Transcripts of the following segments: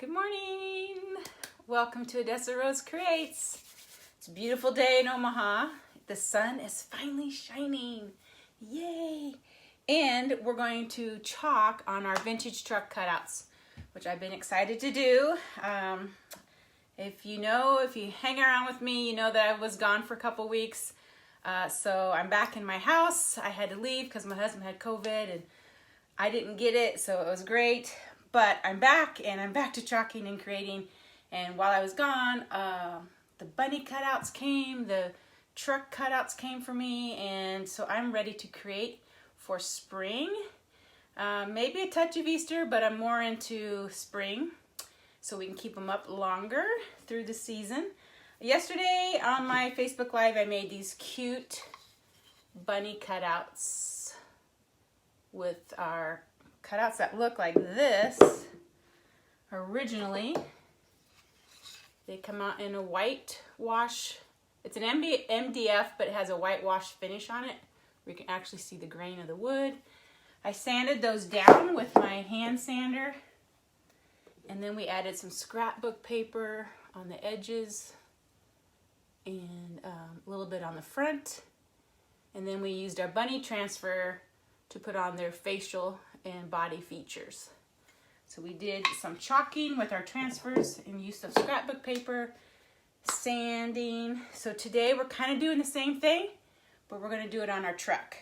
Good morning. Welcome to Odessa Rose Creates. It's a beautiful day in Omaha. The sun is finally shining. Yay! And we're going to chalk on our vintage truck cutouts, which I've been excited to do. If you hang around with me, you know that I was gone for a couple weeks. So I'm back in my house. I had to leave because my husband had COVID and I didn't get it, so it was great. But I'm back, and I'm back to chalking and creating. And while I was gone, the bunny cutouts came, the truck cutouts came for me, and so I'm ready to create for spring. Maybe a touch of Easter, but I'm more into spring, so we can keep them up longer through the season. Yesterday on my Facebook Live, I made these cute bunny cutouts with our cutouts that look like this. Originally, they come out in a white wash. It's an MDF, but it has a whitewash finish on it, where you can actually see the grain of the wood. I sanded those down with my hand sander, and then we added some scrapbook paper on the edges and a little bit on the front, and then we used our bunny transfer to put on their facial and body features. So we did some chalking with our transfers and use of scrapbook paper, sanding. So today we're kind of doing the same thing, but we're going to do it on our truck.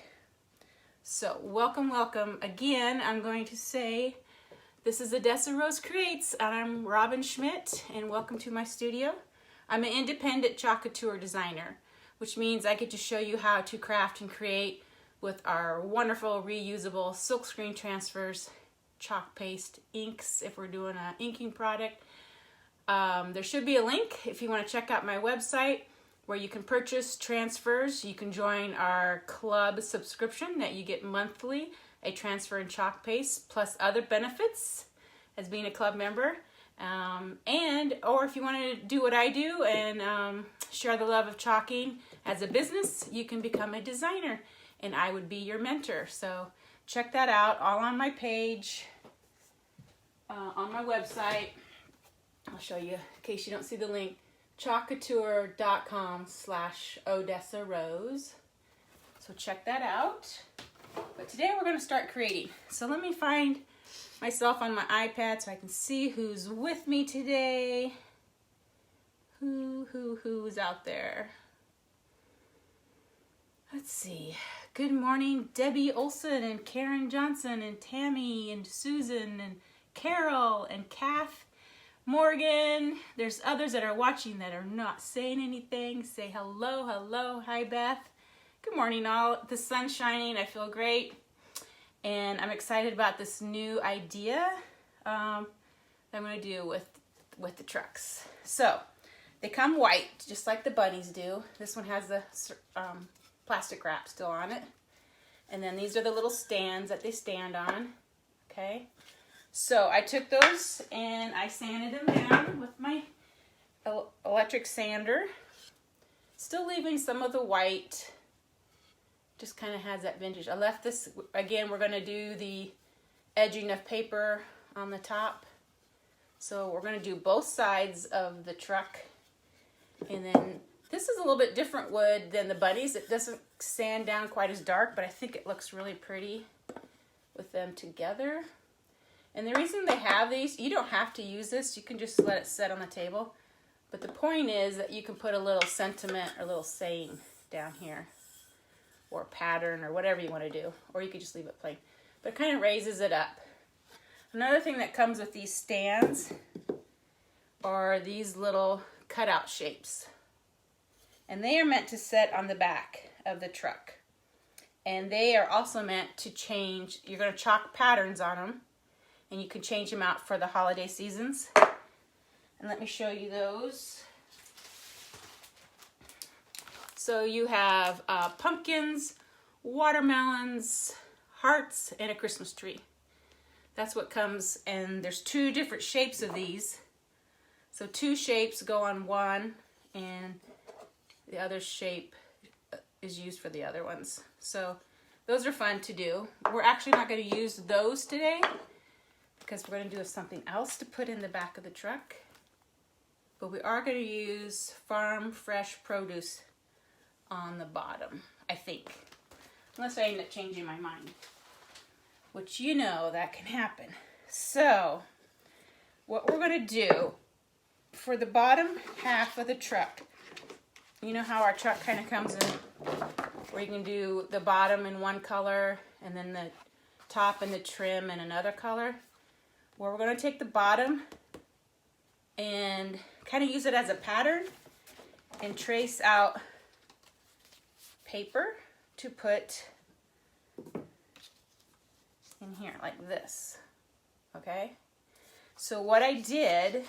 So welcome again. I'm going to say this is Odessa Rose Creates, and I'm Robin Schmidt, and welcome to my studio. I'm an independent Couture designer, which means I get to show you how to craft and create with our wonderful reusable silkscreen transfers, chalk paste, inks if we're doing an inking product. There should be a link if you want to check out my website where you can purchase transfers. You can join our club subscription that you get monthly, a transfer and chalk paste, plus other benefits as being a club member. Or if you want to do what I do and share the love of chalking as a business, you can become a designer, and I would be your mentor. So check that out, all on my page, on my website. I'll show you in case you don't see the link, chalkcouture.com/Odessa Rose. So check that out. But today we're going to start creating. So let me find myself on my iPad so I can see who's with me today. Who's out there? Let's see. Good morning, Debbie Olson and Karen Johnson and Tammy and Susan and Carol and Kath, Morgan. There's others that are watching that are not saying anything. Say hello. Hi, Beth. Good morning, all. The sun's shining. I feel great. And I'm excited about this new idea that I'm going to do with the trucks. So they come white, just like the bunnies do. This one has the plastic wrap still on it. And then these are the little stands that they stand on. Okay. So I took those and I sanded them down with my electric sander. Still leaving some of the white. Just kind of has that vintage. I left this, again, we're going to do the edging of paper on the top. So we're going to do both sides of the truck. And then this is a little bit different wood than the bunnies. It doesn't sand down quite as dark, but I think it looks really pretty with them together. And the reason they have these, you don't have to use this. You can just let it sit on the table. But the point is that you can put a little sentiment or a little saying down here, or pattern, or whatever you want to do. Or you could just leave it plain. But it kind of raises it up. Another thing that comes with these stands are these little cutout shapes. And they are meant to sit on the back of the truck. And they are also meant to change. You're going to chalk patterns on them. And you can change them out for the holiday seasons. And let me show you those. So you have pumpkins, watermelons, hearts, and a Christmas tree. That's what comes, and there's two different shapes of these. So two shapes go on one, and the other shape is used for the other ones. So those are fun to do. We're actually not going to use those today because we're going to do something else to put in the back of the truck. But we are going to use farm fresh produce on the bottom, I think. Unless I end up changing my mind. Which you know that can happen. So, what we're going to do for the bottom half of the truck, you know how our truck kind of comes in where you can do the bottom in one color and then the top and the trim in another color? Well, we're going to take the bottom and kind of use it as a pattern and trace out paper to put in here like this. Okay? So what I did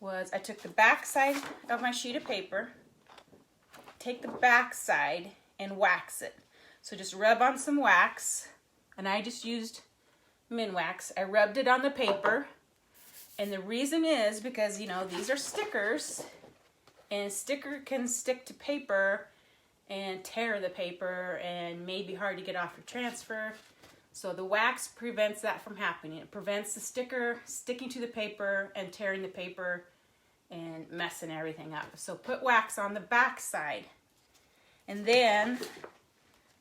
was I took the back side of my sheet of paper, take the back side and wax it. So just rub on some wax, and I just used Minwax. I rubbed it on the paper, and the reason is because, you know, these are stickers, and sticker can stick to paper and tear the paper and may be hard to get off your transfer. So the wax prevents that from happening. It prevents the sticker sticking to the paper and tearing the paper and messing everything up. So put wax on the back side. And then,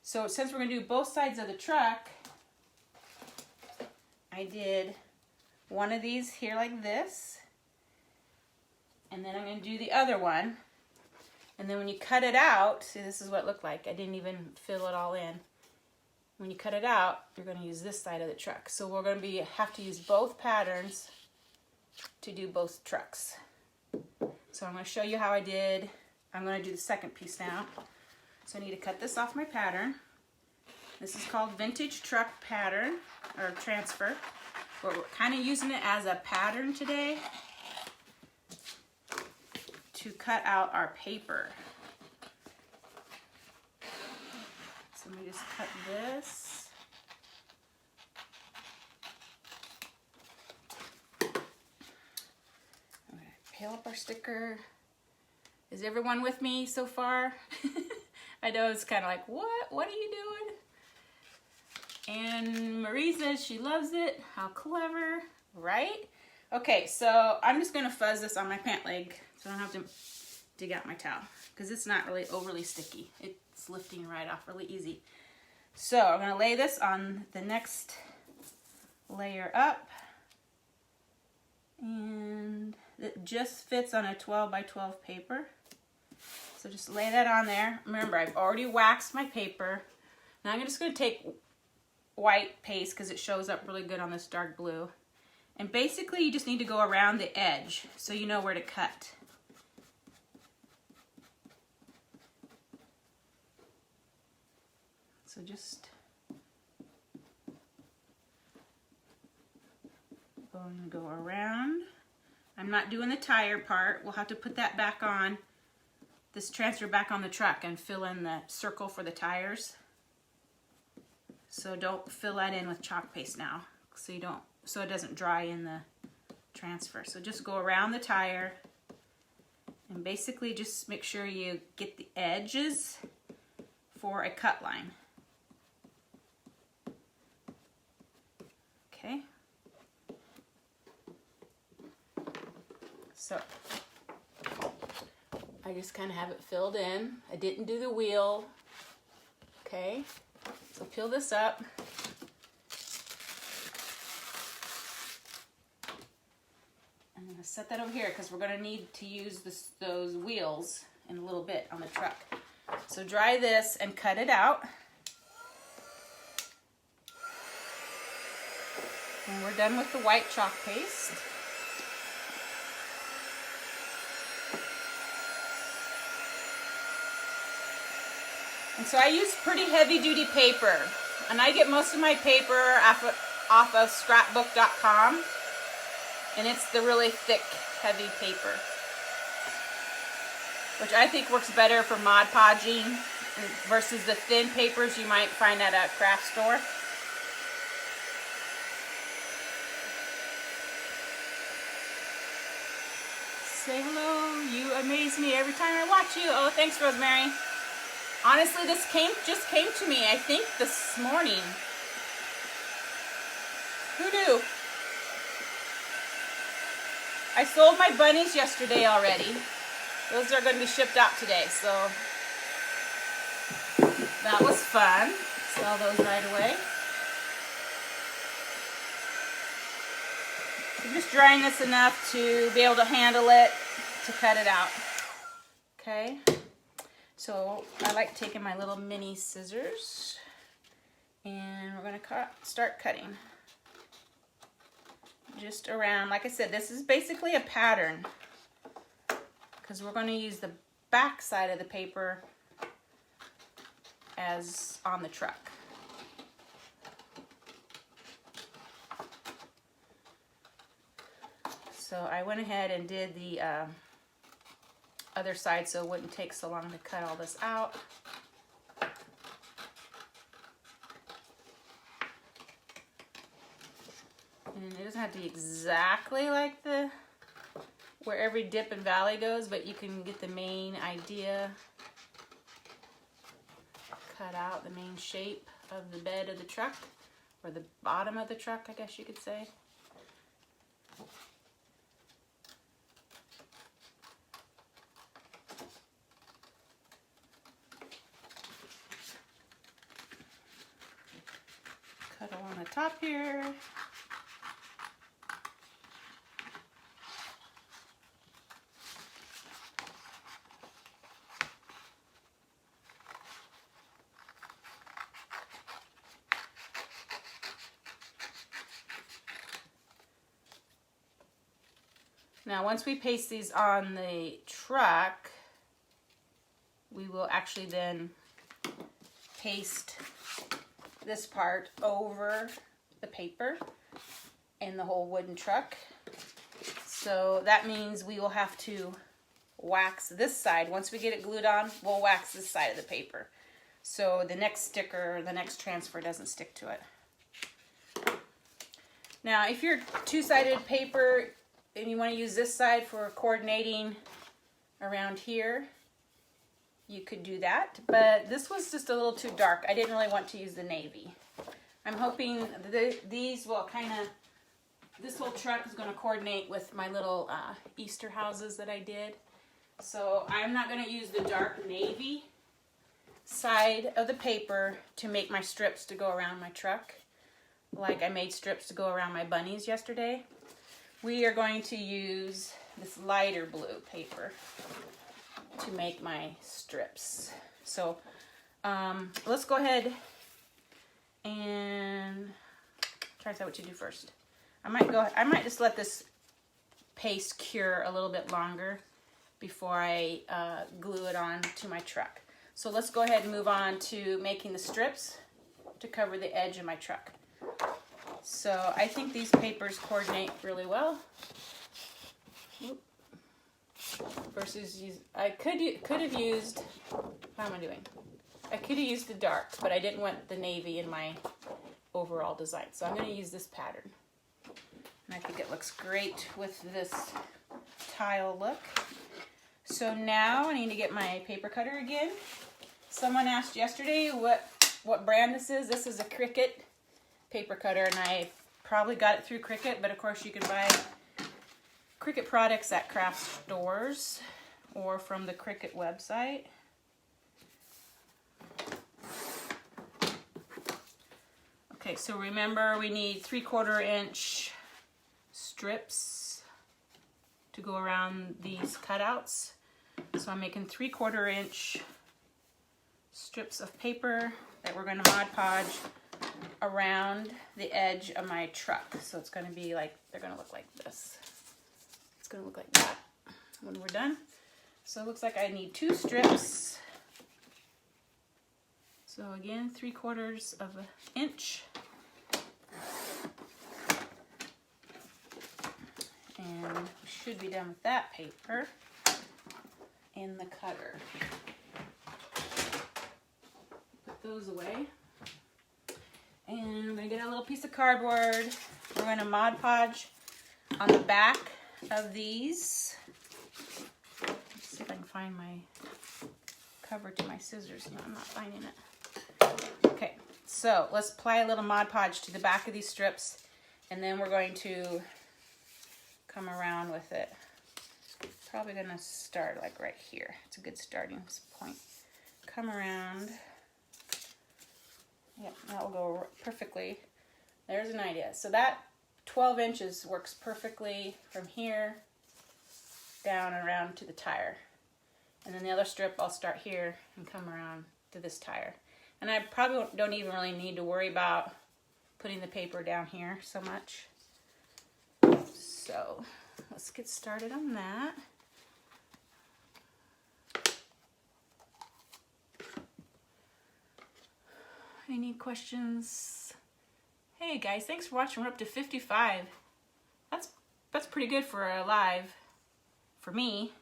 so since we're going to do both sides of the truck, I did one of these here like this. And then I'm going to do the other one. And then when you cut it out, see, this is what it looked like. I didn't even fill it all in. When you cut it out, you're going to use this side of the truck. So we're going to have to use both patterns to do both trucks. So I'm going to show you how I did. I'm going to do the second piece now. So I need to cut this off my pattern. This is called Vintage Truck Pattern, or Transfer. But we're kind of using it as a pattern today to cut out our paper. So let me just cut this. I'm going to peel up our sticker. Is everyone with me so far? I know it's kind of like, what? What are you doing? And Marie says she loves it. How clever, right? Okay, so I'm just going to fuzz this on my pant leg so I don't have to dig out my towel because it's not really overly sticky. It's lifting right off really easy. So I'm going to lay this on the next layer up, and it just fits on a 12 by 12 paper. So just lay that on there. Remember, I've already waxed my paper. Now I'm just going to take white paste because it shows up really good on this dark blue. And basically you just need to go around the edge so you know where to cut. So just going to go around. I'm not doing the tire part. We'll have to put that back on, this transfer back on the truck, and fill in the circle for the tires. So don't fill that in with chalk paste now, so it doesn't dry in the transfer. So just go around the tire and basically just make sure you get the edges for a cut line. Okay. So I just kind of have it filled in. I didn't do the wheel. Okay. So peel this up. I'm going to set that over here because we're going to need to use those wheels in a little bit on the truck. So dry this and cut it out. And we're done with the white chalk paste. And so I use pretty heavy duty paper. And I get most of my paper off of scrapbook.com. And it's the really thick, heavy paper, which I think works better for Mod Podging versus the thin papers you might find at a craft store. Say hello. You amaze me every time I watch you. Oh, thanks, Rosemary. Honestly, this just came to me, I think, this morning. Who knew? I sold my bunnies yesterday already. Those are going to be shipped out today, so that was fun. Sell those right away. I'm just drying this enough to be able to handle it, to cut it out. Okay, so I like taking my little mini scissors, and we're going to start cutting. Just around, like I said, this is basically a pattern because we're going to use the back side of the paper as on the truck. So I went ahead and did the other side so it wouldn't take so long to cut all this out. And it doesn't have to be exactly like where every dip and valley goes, but you can get the main idea. Cut out the main shape of the bed of the truck, or the bottom of the truck, I guess you could say. Cut along the top here. Now, once we paste these on the truck, we will actually then paste this part over the paper in the whole wooden truck. So that means we will have to wax this side. Once we get it glued on, we'll wax this side of the paper, so the next sticker, the next transfer doesn't stick to it. Now, if you're two-sided paper and you want to use this side for coordinating around here, you could do that, but this was just a little too dark. I didn't really want to use the navy. I'm hoping these will kind of, this whole truck is going to coordinate with my little Easter houses that I did. So I'm not going to use the dark navy side of the paper to make my strips to go around my truck, like I made strips to go around my bunnies yesterday. We are going to use this lighter blue paper to make my strips. So let's go ahead and try to decide what to do first. I might just let this paste cure a little bit longer before I glue it on to my truck. So let's go ahead and move on to making the strips to cover the edge of my truck. So I think these papers coordinate really well. Versus I could have used, how am I doing? I could have used the dark, but I didn't want the navy in my overall design. So I'm going to use this pattern. And I think it looks great with this tile look. So now I need to get my paper cutter again. Someone asked yesterday what brand this is. This is a Cricut paper cutter, and I probably got it through Cricut, but of course you can buy Cricut products at craft stores or from the Cricut website. Okay, so remember we need 3/4 inch strips to go around these cutouts. So I'm making 3/4 inch strips of paper that we're going to Mod Podge around the edge of my truck. So it's going to be like, they're going to look like this. It's going to look like that when we're done. So it looks like I need 2 strips. So again, 3/4 of an inch. And we should be done with that paper in the cutter. Put those away. And I'm going to get a little piece of cardboard. We're going to Mod Podge on the back of these. Let's see if I can find my cover to my scissors. No, I'm not finding it. Okay, so let's apply a little Mod Podge to the back of these strips, and then we're going to come around with it. Probably gonna start like right here. It's a good starting point. Come around. Yep, that will go perfectly. There's an idea. So that 12 inches works perfectly from here down and around to the tire. And then the other strip, I'll start here and come around to this tire. And I probably don't even really need to worry about putting the paper down here so much. So let's get started on that. Any questions? Hey guys, thanks for watching. We're up to 55. That's pretty good for a live for me.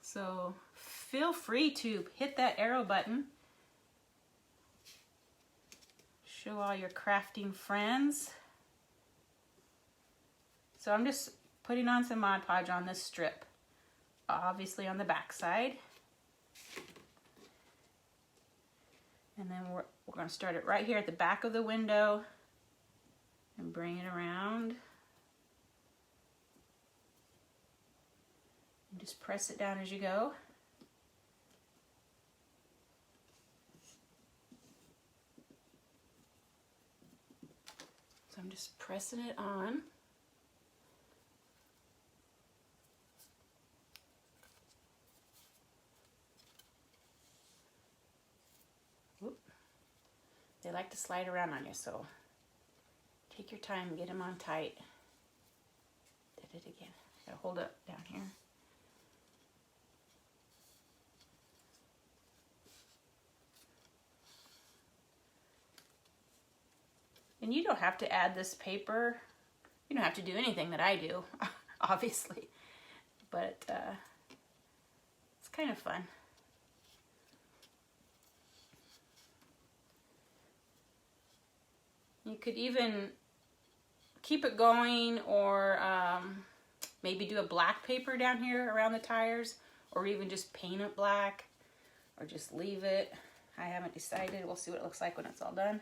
So feel free to hit that arrow button. Show all your crafting friends. So I'm just putting on some Mod Podge on this strip, obviously on the back side. And then we're going to start it right here at the back of the window and bring it around. And just press it down as you go. So I'm just pressing it on. They like to slide around on you, so take your time, get them on tight. Did it again. Gotta hold it down here. And you don't have to add this paper. You don't have to do anything that I do, obviously. But it's kind of fun. You could even keep it going, or maybe do a black paper down here around the tires, or even just paint it black, or just leave it. I haven't decided. We'll see what it looks like when it's all done.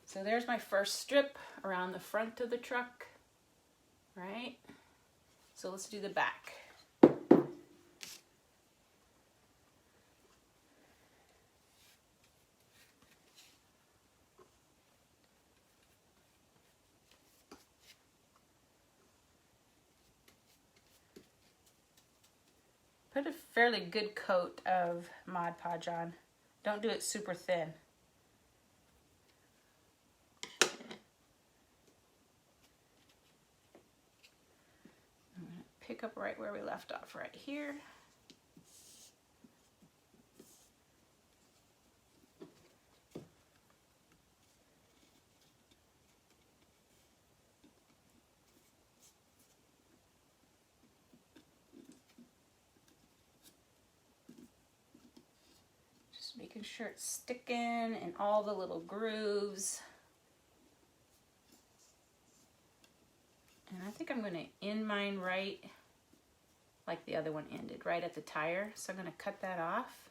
So there's my first strip around the front of the truck, right? So let's do the back. Put a fairly good coat of Mod Podge on. Don't do it super thin. I'm going to pick up right where we left off, right here. Making sure it's sticking in all the little grooves. And I think I'm going to end mine right like the other one ended, right at the tire. So I'm going to cut that off.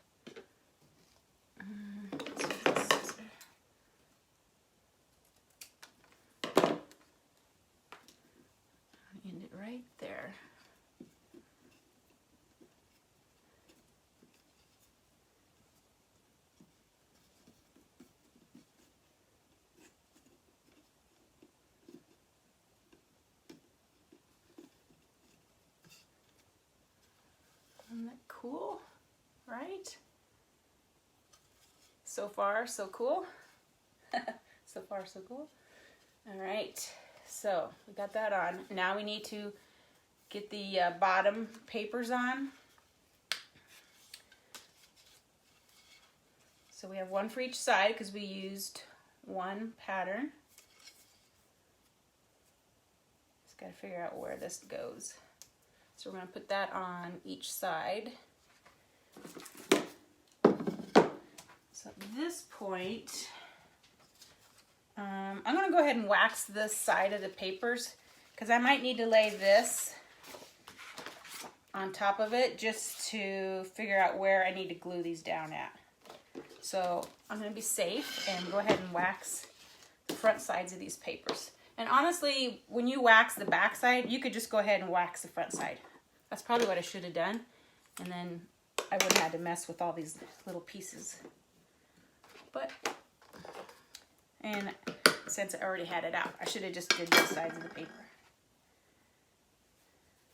End it right there. Isn't that cool, right? So far, so cool. So far, so cool. All right, so we got that on. Now we need to get the bottom papers on. So we have one for each side because we used one pattern. Just got to figure out where this goes. So we're going to put that on each side. So at this point, I'm going to go ahead and wax this side of the papers because I might need to lay this on top of it just to figure out where I need to glue these down at. So I'm going to be safe and go ahead and wax the front sides of these papers. And honestly, when you wax the back side, you could just go ahead and wax the front side. That's probably what I should have done. And then I wouldn't have had to mess with all these little pieces. But, and since I already had it out, I should have just did both sides of the paper.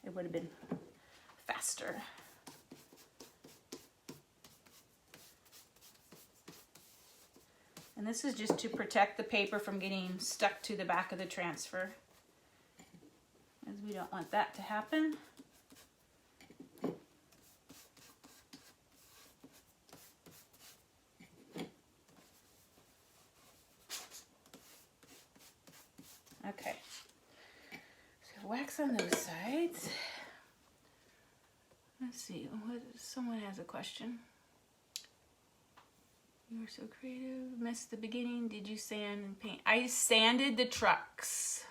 It would have been faster. And this is just to protect the paper from getting stuck to the back of the transfer, as we don't want that to happen. Okay, so wax on those sides. Let's see, someone has a question. You were so creative. Missed the beginning. Did you sand and paint? I sanded the trucks.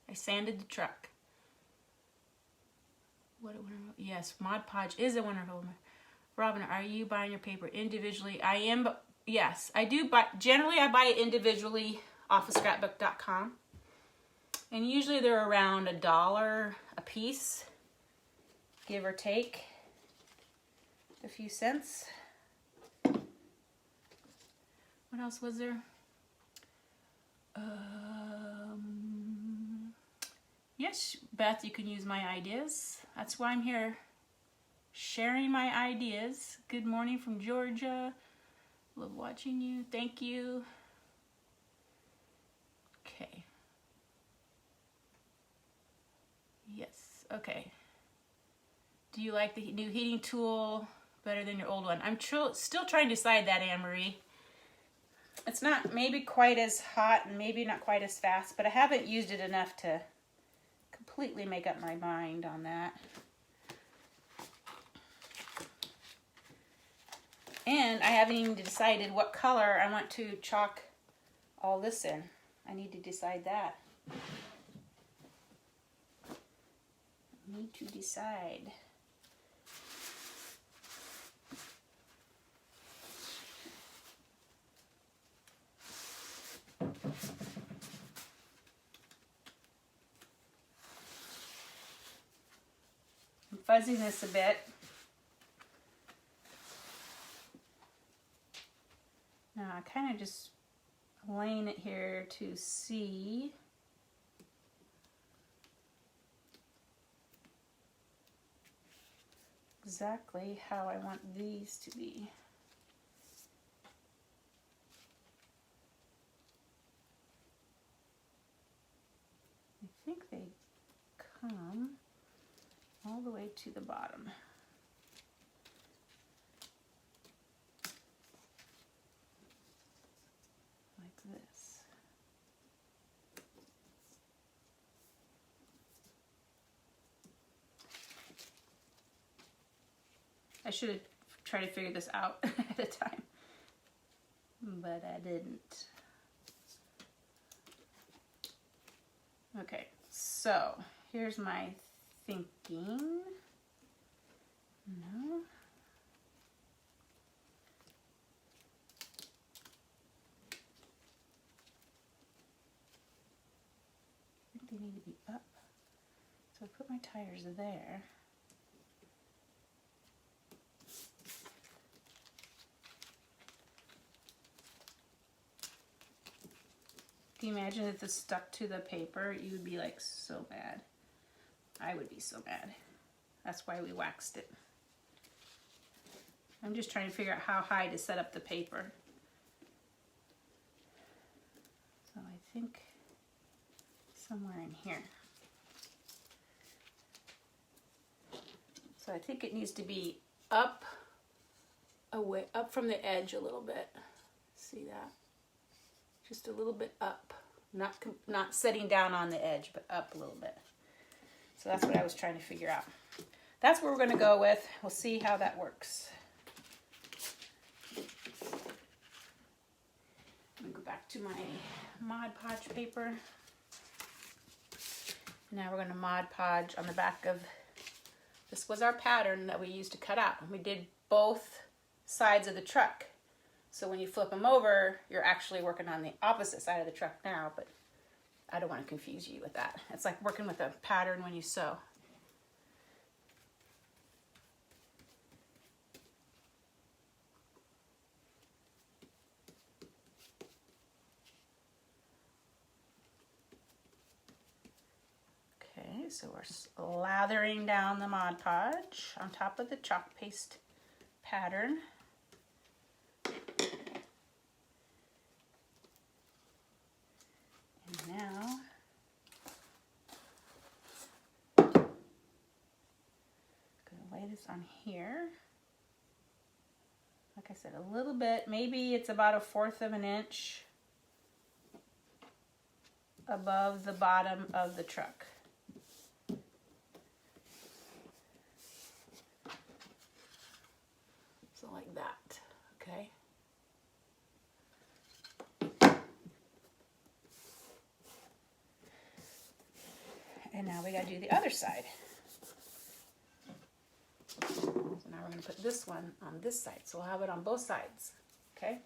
I sanded the truck. What a wonderful. Yes, Mod Podge is a wonderful. Robin, are you buying your paper individually? I am. Yes, I do buy. Generally, I buy it individually off of scrapbook.com. And usually they're around $1 a piece, give or take a few cents. What else was there? Yes, Beth, you can use my ideas. That's why I'm here, sharing my ideas. Good morning from Georgia. Love watching you. Thank you. Okay. Yes, okay. Do you like the new heating tool better than your old one? I'm still trying to decide that, Anne-Marie. It's not maybe quite as hot and maybe not quite as fast, but I haven't used it enough to completely make up my mind on that. And I haven't even decided what color I want to chalk all this in. I need to decide that. I need to decide. I'm fuzzing this a bit. Now I kind of just laying it here to see exactly how I want these to be. I think they come all the way to the bottom. Like this. I should have tried to figure this out ahead of time, but I didn't. Okay, so here's my thinking. No. I think they need to be up. So I put my tires there. Can you imagine if this stuck to the paper? You would be like so mad. I would be so mad. That's why we waxed it. I'm just trying to figure out how high to set up the paper. So I think somewhere in here. So I think it needs to be up, away, up from the edge a little bit. See that? Just a little bit up. Not setting down on the edge, but up a little bit. So that's what I was trying to figure out. That's what we're going to go with. We'll see how that works. Let me go back to my Mod Podge paper. Now we're going to Mod Podge on the back of, this was our pattern that we used to cut out. We did both sides of the truck. So when you flip them over, you're actually working on the opposite side of the truck now, but I don't want to confuse you with that. It's like working with a pattern when you sew. Okay, so we're lathering down the Mod Podge on top of the chalk paste pattern. And now lay this on here. Like I said, a little bit, maybe it's about 1/4 of an inch above the bottom of the truck. So like that, okay? And now we gotta do the other side. So now we're going to put this one on this side. So we'll have it on both sides. Okay?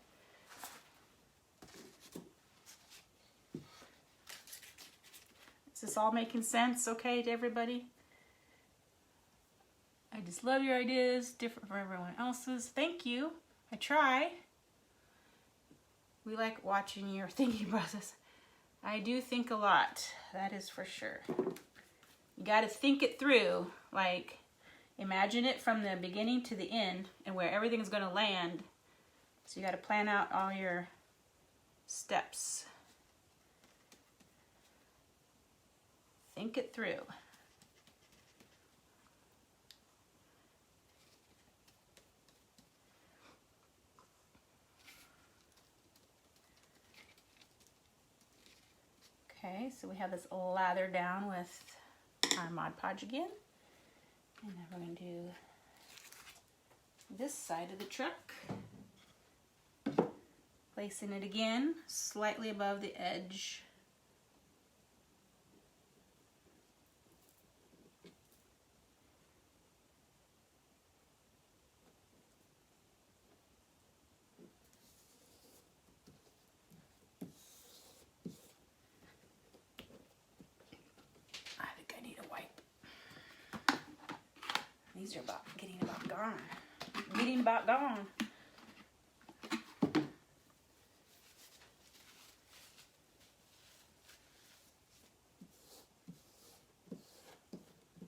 Is this all making sense, okay, to everybody? I just love your ideas, different from everyone else's. Thank you. I try. We like watching your thinking process. I do think a lot. That is for sure. You got to think it through, like, imagine it from the beginning to the end and where everything is going to land. So you got to plan out all your steps. Think it through. Okay, so we have this lather down with our Mod Podge again. And then we're going to do this side of the truck. Placing it again slightly above the edge. I think I need a wipe. These are getting about gone. Getting about gone.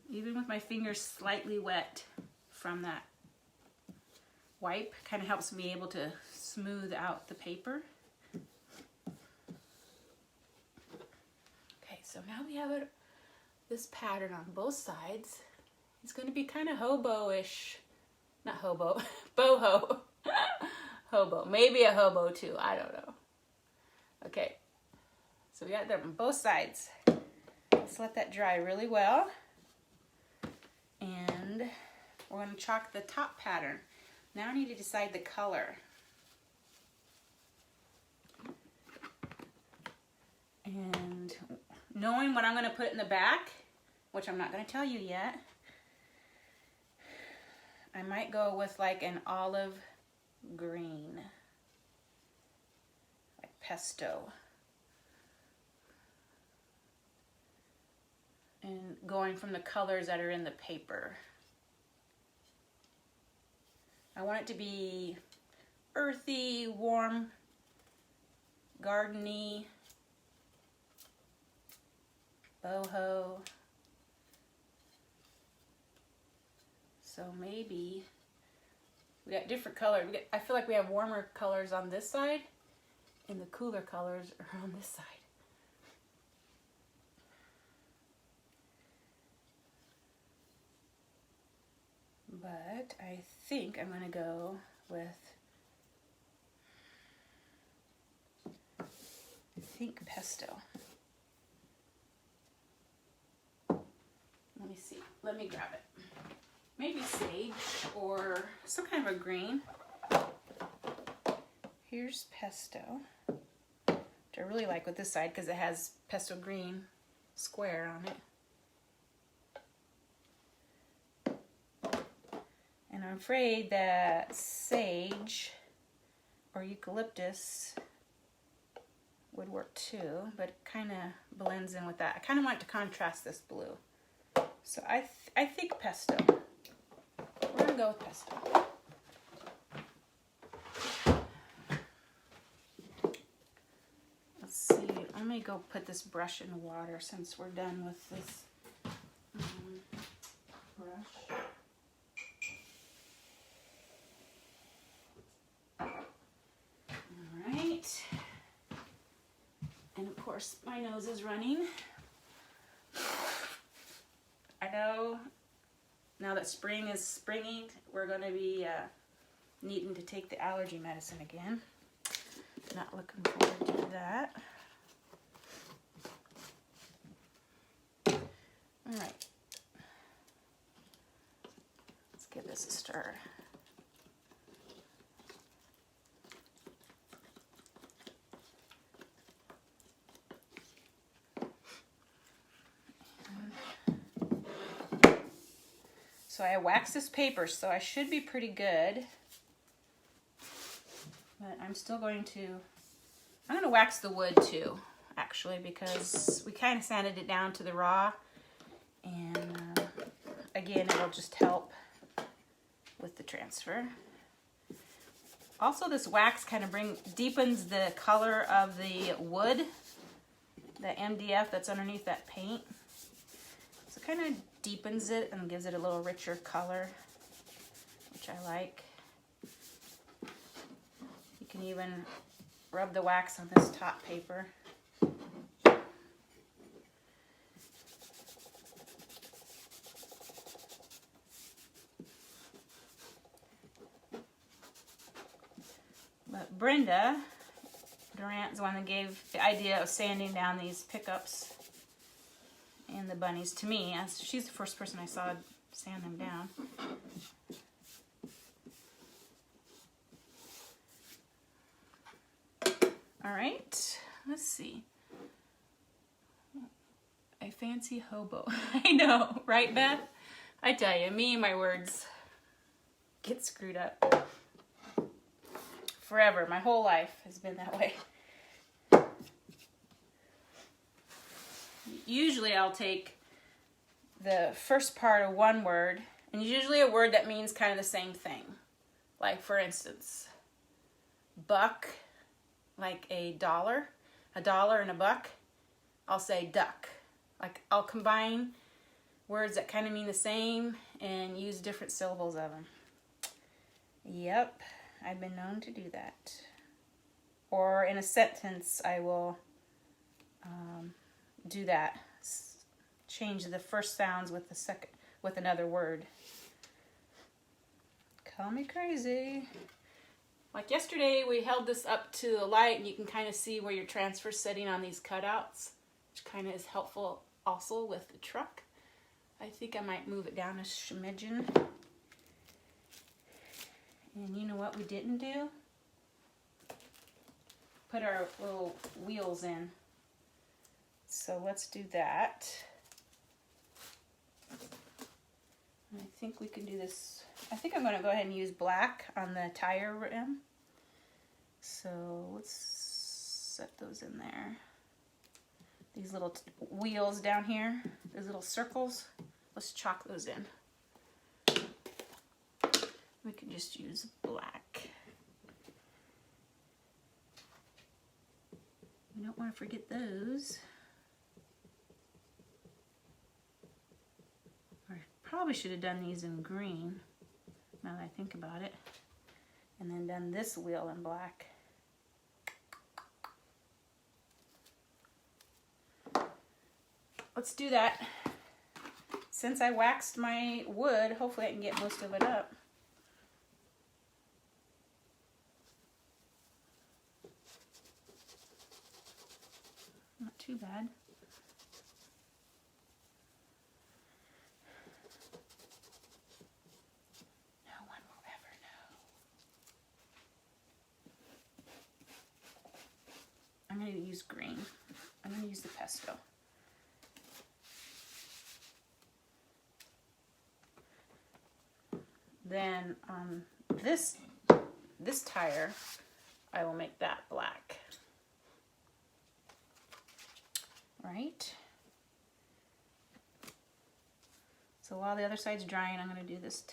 Even with my fingers slightly wet from that wipe, kind of helps me able to smooth out the paper. Okay, so now we have this pattern on both sides. It's going to be kind of hobo-ish. Not hobo, boho. Hobo. Maybe a hobo too. I don't know. Okay. So we got them on both sides. Let's let that dry really well. And we're going to chalk the top pattern. Now I need to decide the color. And knowing what I'm going to put in the back, which I'm not going to tell you yet, I might go with like an olive green, like pesto. And going from the colors that are in the paper. I want it to be earthy, warm, gardeny, boho. So maybe we got different colors. I feel like we have warmer colors on this side and the cooler colors are on this side. But I think I'm going to go with, pesto. Let me see. Let me grab it. Maybe sage or some kind of a green. Here's pesto, which I really like with this side because it has pesto green square on it. And I'm afraid that sage or eucalyptus would work too, but it kind of blends in with that. I kind of want to contrast this blue. So I think pesto. We're gonna go with pesto. Let's see, let me go put this brush in water since we're done with this brush. All right. And of course, my nose is running. I know now that spring is springing, we're going to be needing to take the allergy medicine again. Not looking forward to that. All right. Let's give this a stir. So I waxed this paper, so I should be pretty good. But I'm still going to, I'm going to wax the wood too, actually, because we kind of sanded it down to the raw. And again, it'll just help with the transfer. Also, this wax kind of deepens the color of the wood, the MDF that's underneath that paint. So it kind of deepens it and gives it a little richer color, which I like. You can even rub the wax on this top paper. But Brenda Durant's the one that gave the idea of sanding down these pickups and the bunnies to me, as she's the first person I saw sand them down. All right, let's see. A fancy hobo. I know, right, Beth? I tell you, me and my words get screwed up. Forever, my whole life has been that way. Usually I'll take the first part of one word, and usually a word that means kind of the same thing. Like, for instance, buck, like a dollar and a buck. I'll say duck. Like, I'll combine words that kind of mean the same and use different syllables of them. Yep, I've been known to do that. Or in a sentence, I will do that. Change the first sounds with the second, with another word. Call me crazy. Like yesterday, we held this up to the light, and you can kind of see where your transfer's setting on these cutouts, which kind of is helpful also with the truck. I think I might move it down a smidgen. And you know what we didn't do? Put our little wheels in. So let's do that. I think we can do this. I think I'm going to go ahead and use black on the tire rim. So let's set those in there. These little wheels down here, these little circles, let's chalk those in. We can just use black. We don't want to forget those. I probably should have done these in green, now that I think about it. And then done this wheel in black. Let's do that. Since I waxed my wood, hopefully I can get most of it up. Not too bad. No one will ever know. I'm going to use green. I'm going to use the pesto. Then on this tire, I will make that black. right. So while the other side's drying, I'm going to do this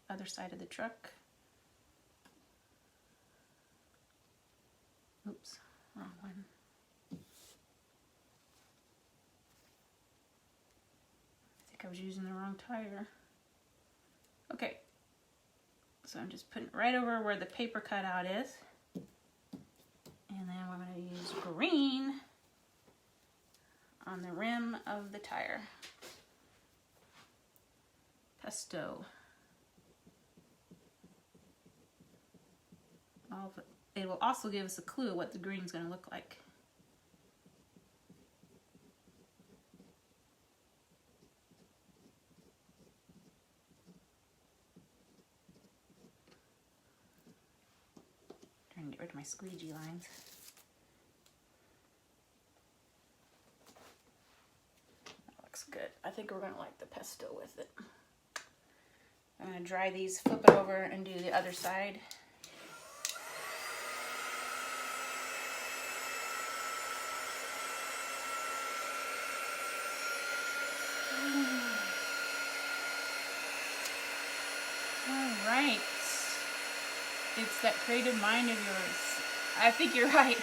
other side of the truck. Oops, wrong one. I think I was using the wrong tire. Okay, so I'm just putting it right over where the paper cutout is. And then we're going to use green on the rim of the tire. Pesto. It will also give us a clue what the green is going to look like. Trying to get rid of my squeegee lines. That looks good. I think we're going to like the pesto with it. I'm going to dry these, flip it over, and do the other side. All right. It's that creative mind of yours. I think you're right.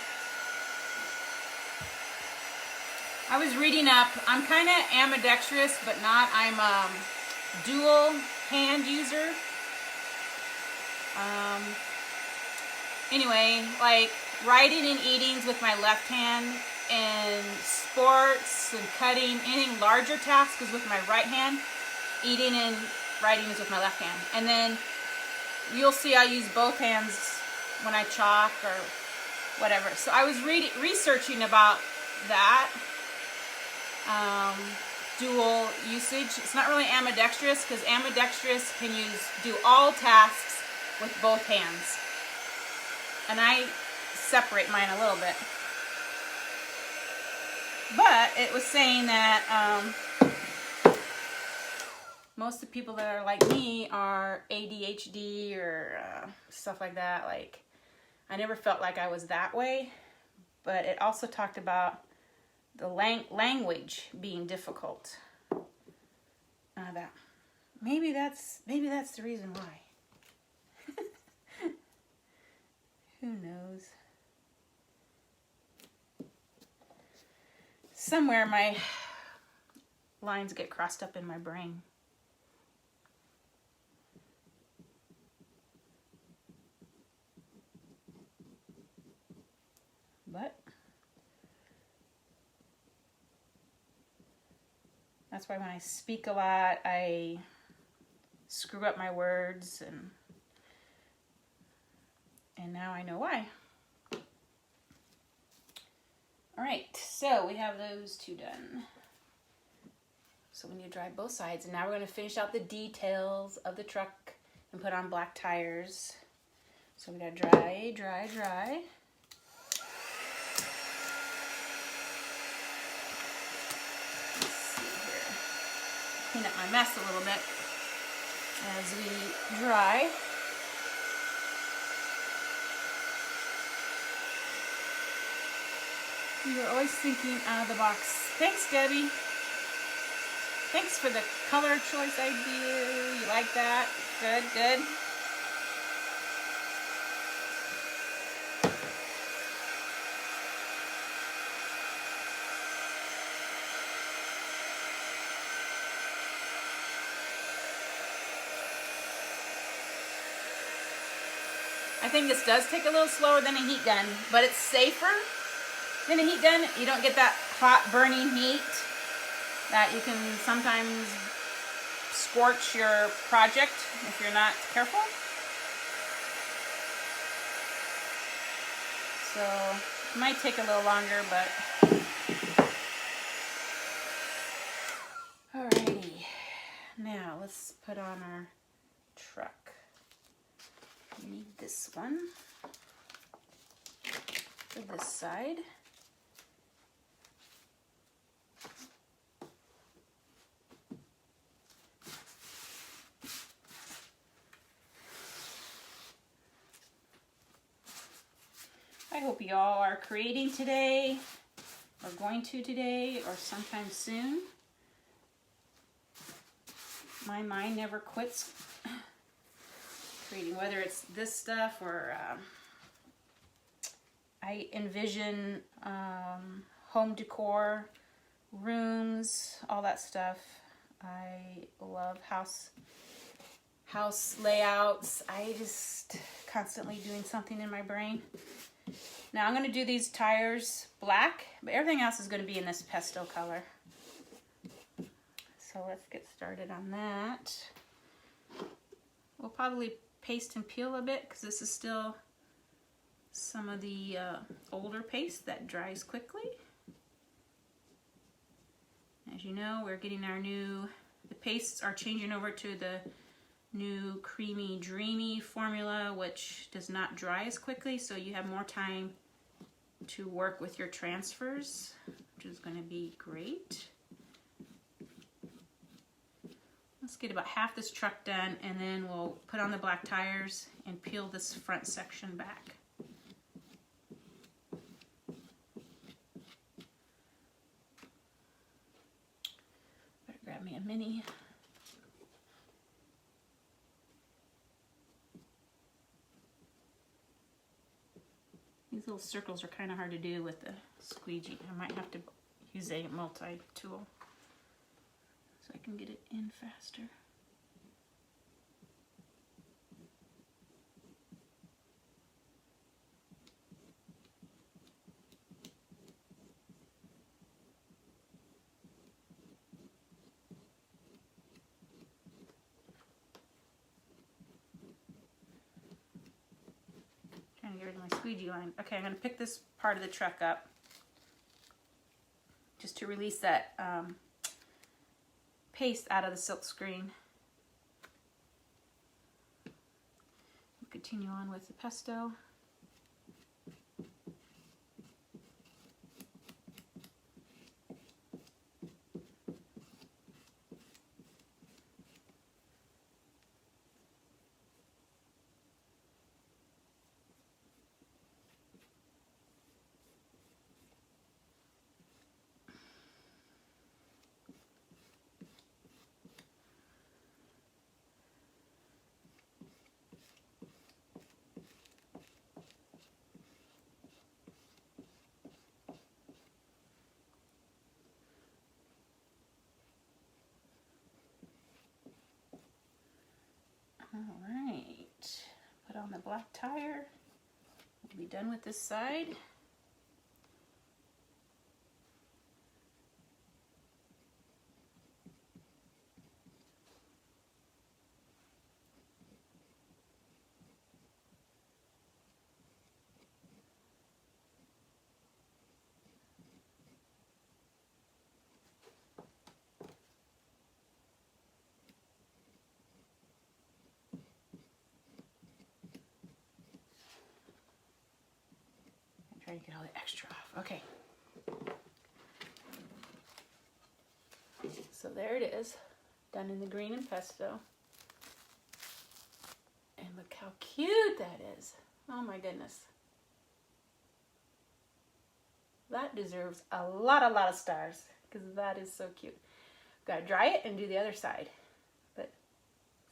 I was reading up. I'm kind of ambidextrous, but not. I'm a dual hand user. Anyway, like writing and eating's with my left hand, and sports and cutting, anything larger tasks is with my right hand. Eating and writing is with my left hand. And then you'll see I use both hands when I chalk or whatever. So I was researching about that. Dual usage. It's not really ambidextrous, because ambidextrous can do all tasks with both hands. And I separate mine a little bit. But it was saying that most of the people that are like me are ADHD or stuff like that. Like, I never felt like I was that way. But it also talked about the language being difficult. Maybe that's the reason why. Who knows? Somewhere my lines get crossed up in my brain. But that's why when I speak a lot, I screw up my words, and now I know why. All right, so we have those two done. So we need to dry both sides, and now we're going to finish out the details of the truck and put on black tires. So we got to dry, dry, dry. Clean up my mess a little bit as we dry. You're always thinking out of the box. Thanks, Debbie. Thanks for the color choice idea. You like that? Good, good. I think this does take a little slower than a heat gun, but it's safer than a heat gun. You don't get that hot burning heat that you can sometimes scorch your project if you're not careful. So it might take a little longer, but alrighty. Now let's put on our truck. We need this one for this side. I hope you all are creating today, are going to today or sometime soon. My mind never quits creating, whether it's this stuff or I envision home decor, rooms, all that stuff. I love house layouts. I just constantly doing something in my brain. Now I'm going to do these tires black, but everything else is going to be in this pastel color. So let's get started on that. We'll probably paste and peel a bit because this is still some of the older paste that dries quickly. As you know, we're getting the pastes are changing over to the new creamy dreamy formula, which does not dry as quickly, so you have more time to work with your transfers, which is going to be great. Let's get about half this truck done, and then we'll put on the black tires and peel this front section back. Better grab me a mini. These little circles are kind of hard to do with the squeegee. I might have to use a multi-tool so I can get it in faster. Trying to get rid of my squeegee line. Okay, I'm going to pick this part of the truck up just to release that paste out of the silk screen. We'll continue on with the pesto. All right, put on the black tire. We'll be done with this side. Trying to get all the extra off. Okay. So there it is, done in the green and pesto. And look how cute that is. Oh my goodness. That deserves a lot of stars because that is so cute. Gotta dry it and do the other side. But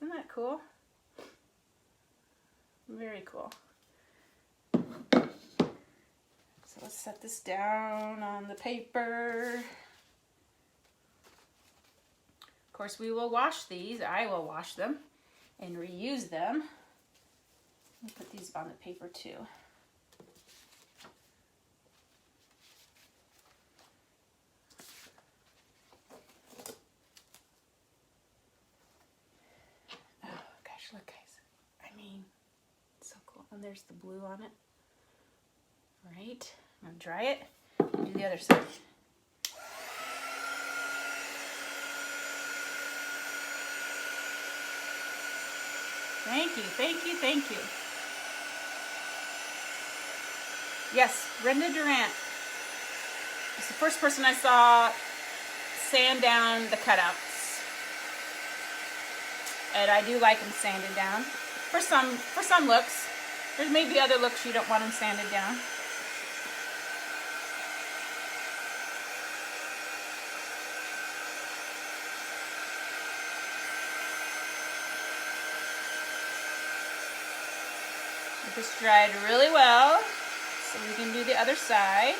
isn't that cool? Very cool. So let's set this down on the paper. Of course, we will wash these. I will wash them and reuse them. I'll put these on the paper too. Oh gosh, look guys. I mean, it's so cool. And there's the blue on it. All right. I'm going to dry it and do the other side. Thank you, thank you, thank you. Yes, Brenda Durant. It's the first person I saw sand down the cutouts. And I do like them sanded down. For some looks. There's maybe other looks you don't want them sanded down. This dried really well, so we can do the other side.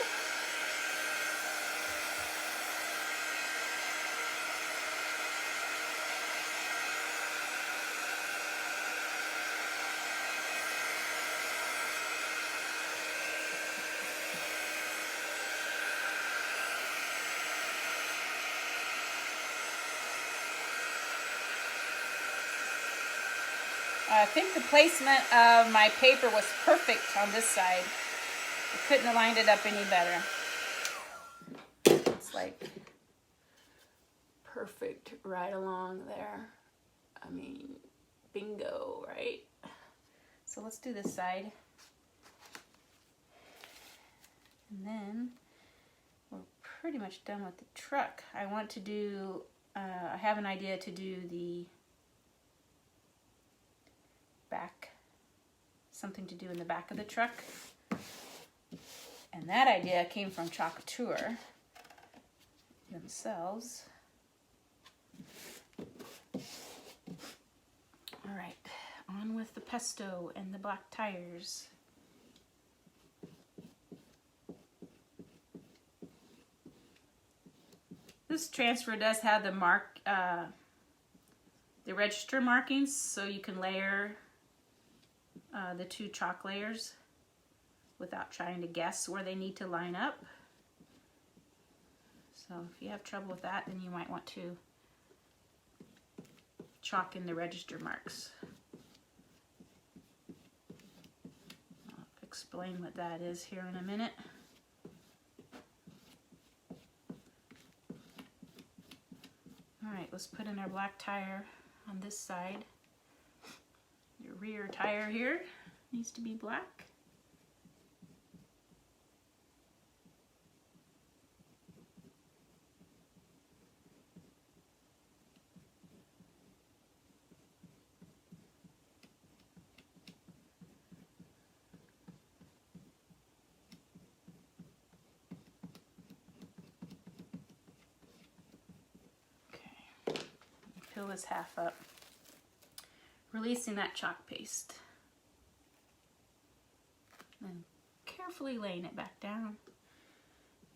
I think the placement of my paper was perfect on this side. I couldn't have lined it up any better. It's like perfect right along there. I mean, bingo, right? So let's do this side. And then we're pretty much done with the truck. I want to do, I have an idea to do the back, something to do in the back of the truck. And that idea came from Couture themselves. All right, on with the pesto and the black tires. This transfer does have the the register markings, so you can layer the two chalk layers without trying to guess where they need to line up. So if you have trouble with that, then you might want to chalk in the register marks. I'll explain what that is here in a minute. All right, let's put in our black tire on this side. Your rear tire here needs to be black. Okay, fill this half up, releasing that chalk paste. And carefully laying it back down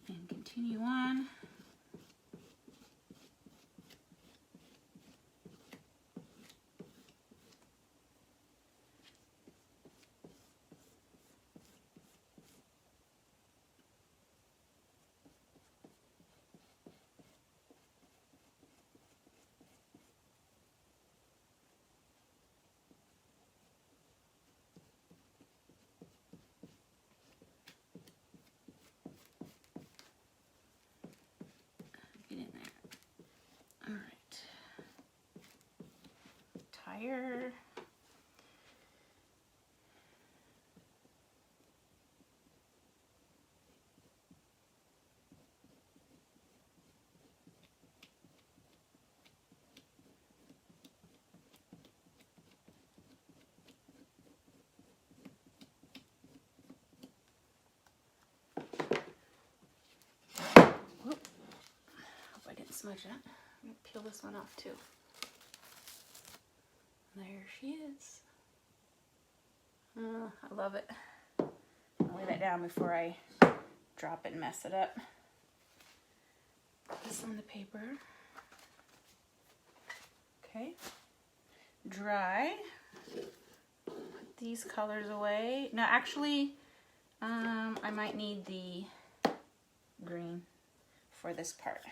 and continue on. Tire. Whoop. Hope I didn't smudge that. I'm gonna peel this one off too. There she is. I love it. I'll lay that down before I drop it and mess it up. Put this on the paper. Okay. Dry. Put these colors away. Now actually, I might need the green for this part.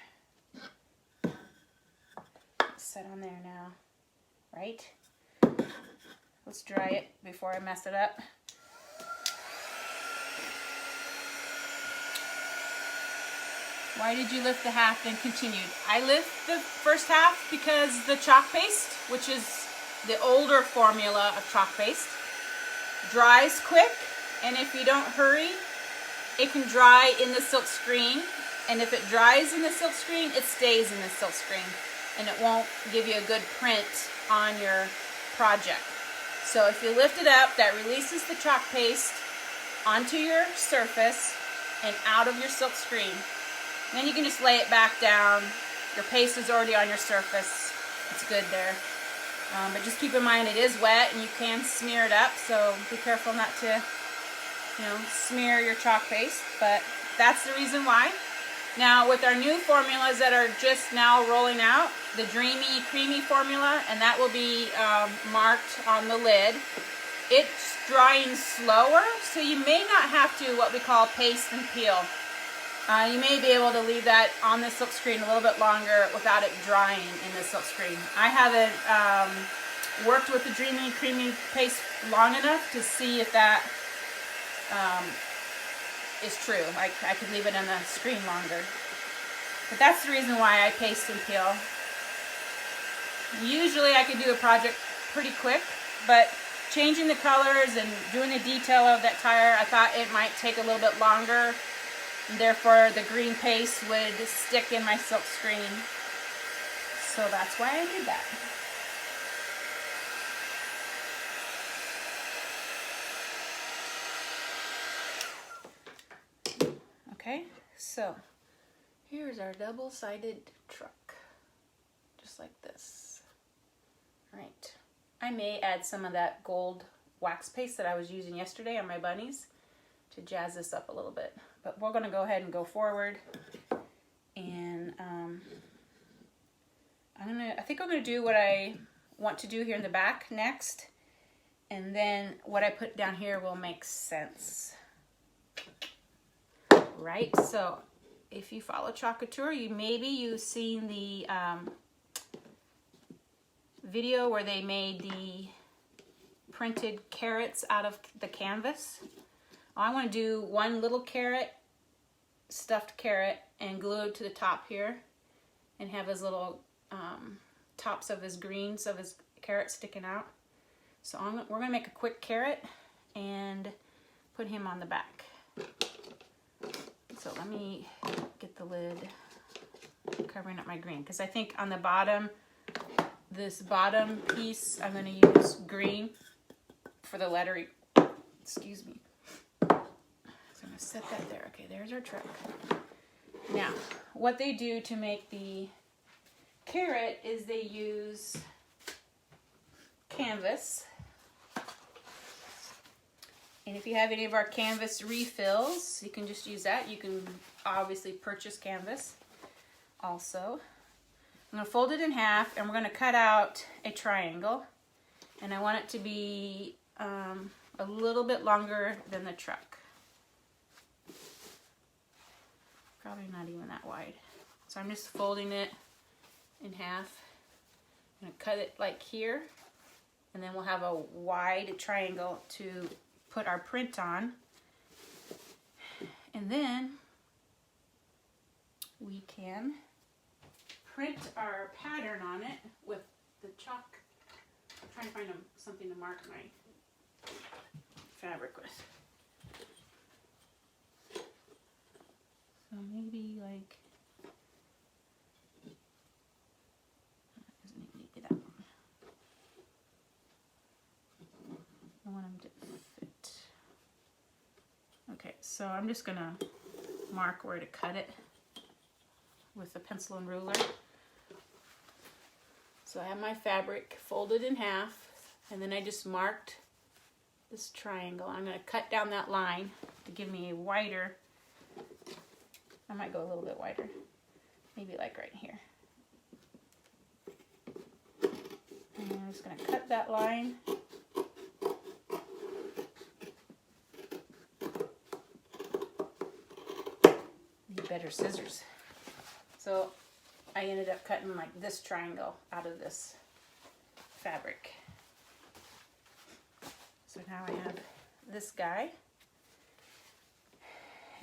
Set on there now, right? Let's dry it before I mess it up. Why did you lift the half and continued? I lift the first half because the chalk paste, which is the older formula of chalk paste, dries quick, and if you don't hurry, it can dry in the silk screen, and if it dries in the silk screen, it stays in the silk screen, and it won't give you a good print on your project. So if you lift it up, that releases the chalk paste onto your surface and out of your silk screen. And then you can just lay it back down. Your paste is already on your surface. It's good there. But just keep in mind it is wet and you can smear it up, so be careful not to, smear your chalk paste. But that's the reason why. Now with our new formulas that are just now rolling out, the Dreamy Creamy formula, and that will be marked on the lid. It's drying slower, so you may not have to what we call paste and peel. You may be able to leave that on the silk screen a little bit longer without it drying in the silk screen. I haven't worked with the Dreamy Creamy paste long enough to see if that is true. I could leave it on the screen longer. But that's the reason why I paste and peel. Usually I could do a project pretty quick, but changing the colors and doing the detail of that tire, I thought it might take a little bit longer. And therefore the green paste would stick in my silk screen. So that's why I did that. Okay, so here's our double-sided truck, just like this. All right, I may add some of that gold wax paste that I was using yesterday on my bunnies to jazz this up a little bit. But we're gonna go ahead and go forward, and I think I'm gonna do what I want to do here in the back next, and then what I put down here will make sense. Right, so if you follow Couture, you've seen the video where they made the printed carrots out of the canvas. I want to do one little carrot, stuffed carrot, and glue it to the top here, and have his little tops of his greens of his carrot sticking out. So we're gonna make a quick carrot and put him on the back. So let me get the lid covering up my green, because I think on the bottom, this bottom piece, I'm going to use green for the lettering. Excuse me. So I'm going to set that there. Okay, there's our truck. Now, what they do to make the carrot is they use canvas. And if you have any of our canvas refills, you can just use that. You can obviously purchase canvas also. I'm going to fold it in half, and we're going to cut out a triangle. And I want it to be a little bit longer than the truck. Probably not even that wide. So I'm just folding it in half. I'm going to cut it like here, and then we'll have a wide triangle to put our print on, and then we can print our pattern on it with the chalk. I'm trying to find something to mark my fabric with. So maybe like, doesn't even need to be that long. I want them to fit. Okay, so I'm just gonna mark where to cut it with a pencil and ruler. So I have my fabric folded in half, and then I just marked this triangle. I'm gonna cut down that line to give me a wider, I might go a little bit wider, maybe like right here. And I'm just gonna cut that line. Better scissors. So I ended up cutting like this triangle out of this fabric. So now I have this guy,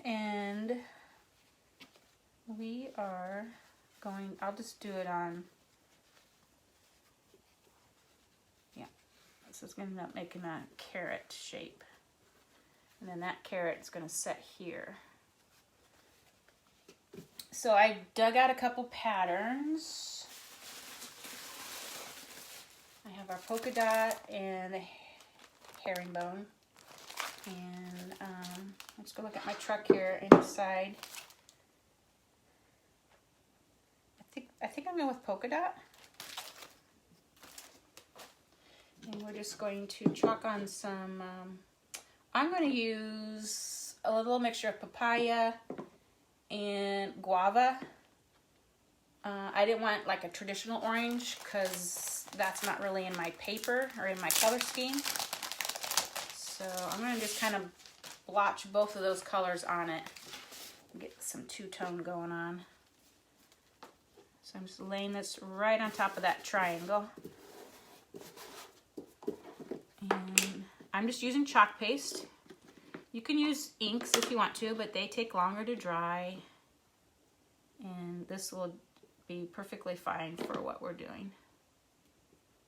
and we are going, I'll just do it on, yeah, so it's going to end up making a carrot shape, and then that carrot is going to set here. So I dug out a couple patterns. I have our polka dot and the herringbone. And let's go look at my truck here and decide. I think I'm going with polka dot. And we're just going to chalk on some, I'm going to use a little mixture of papaya and guava. I didn't want like a traditional orange because that's not really in my paper or in my color scheme. So I'm going to just kind of blotch both of those colors on it. Get some two-tone going on. So I'm just laying this right on top of that triangle. And I'm just using chalk paste. You can use inks if you want to, but they take longer to dry. And this will be perfectly fine for what we're doing.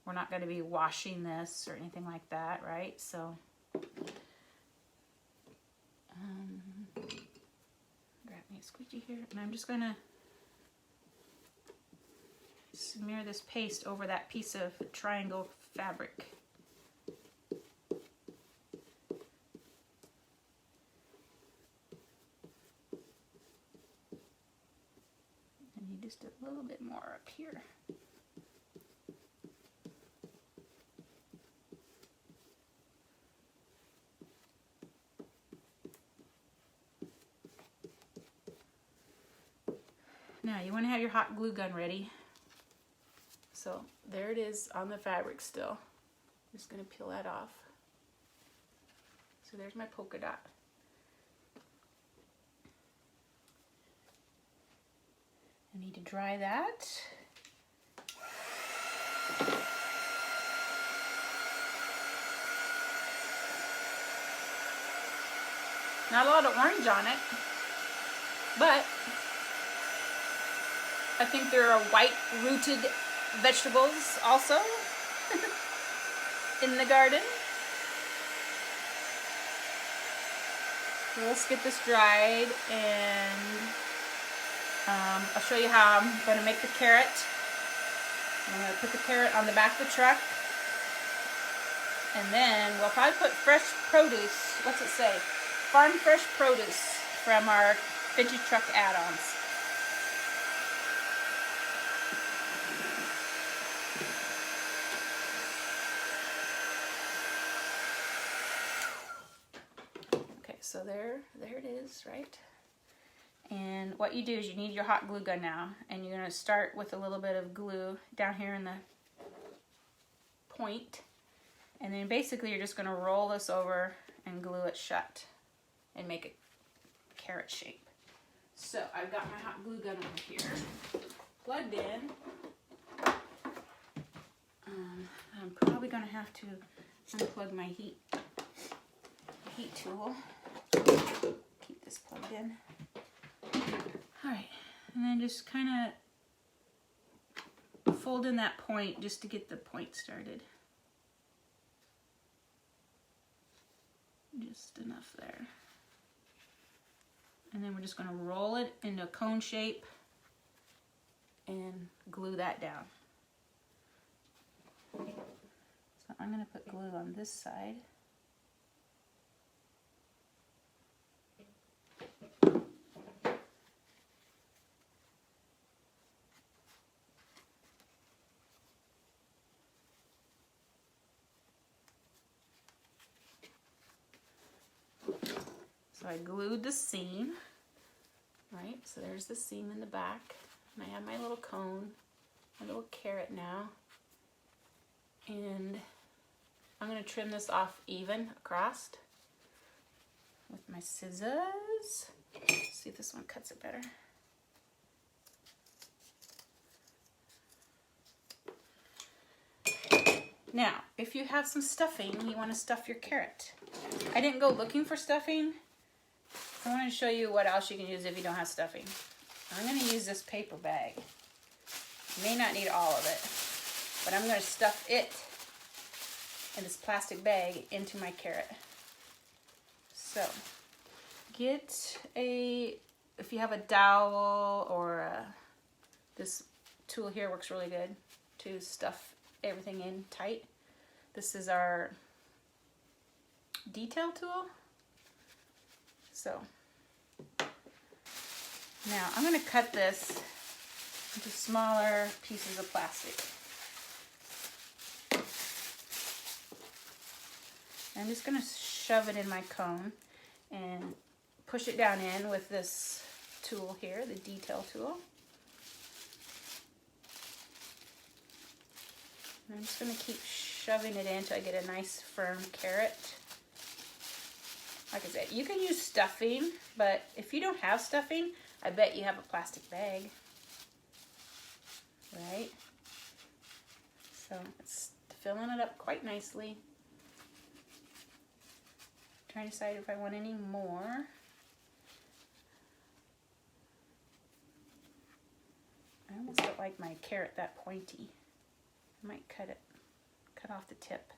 We're not going to be washing this or anything like that, right? So grab me a squeegee here, and I'm just going to smear this paste over that piece of triangle fabric. Just a little bit more up here. Now you want to have your hot glue gun ready. So there it is on the fabric still. I'm just going to peel that off. So there's my polka dot. I need to dry that. Not a lot of orange on it, but I think there are white-rooted vegetables also in the garden. So let's get this dried, and I'll show you how I'm going to make the carrot. I'm going to put the carrot on the back of the truck, and then we'll probably put fresh produce. What's it say? Farm fresh produce from our vintage truck add-ons. Okay, so there it is, right? And what you do is you need your hot glue gun now, and you're going to start with a little bit of glue down here in the point, and then basically you're just going to roll this over and glue it shut and make a carrot shape. So I've got my hot glue gun over here plugged in. I'm probably going to have to unplug my heat tool. Keep this plugged in. Alright, and then just kind of fold in that point just to get the point started. Just enough there. And then we're just going to roll it into a cone shape and glue that down. So I'm going to put glue on this side. So I glued the seam, right? So there's the seam in the back. And I have my little cone, my little carrot now. And I'm going to trim this off even across with my scissors. See if this one cuts it better. Now, if you have some stuffing, you want to stuff your carrot. I didn't go looking for stuffing. I want to show you what else you can use if you don't have stuffing. I'm going to use this paper bag. You may not need all of it, but I'm going to stuff it in this plastic bag into my carrot. So, get if you have a dowel or this tool here works really good to stuff everything in tight. This is our detail tool. So now I'm going to cut this into smaller pieces of plastic. I'm just going to shove it in my cone and push it down in with this tool here, the detail tool. And I'm just going to keep shoving it in until I get a nice firm carrot. Like I said, you can use stuffing, but if you don't have stuffing, I bet you have a plastic bag, right? So it's filling it up quite nicely. Trying to decide if I want any more. I almost don't like my carrot that pointy. I might cut off the tip.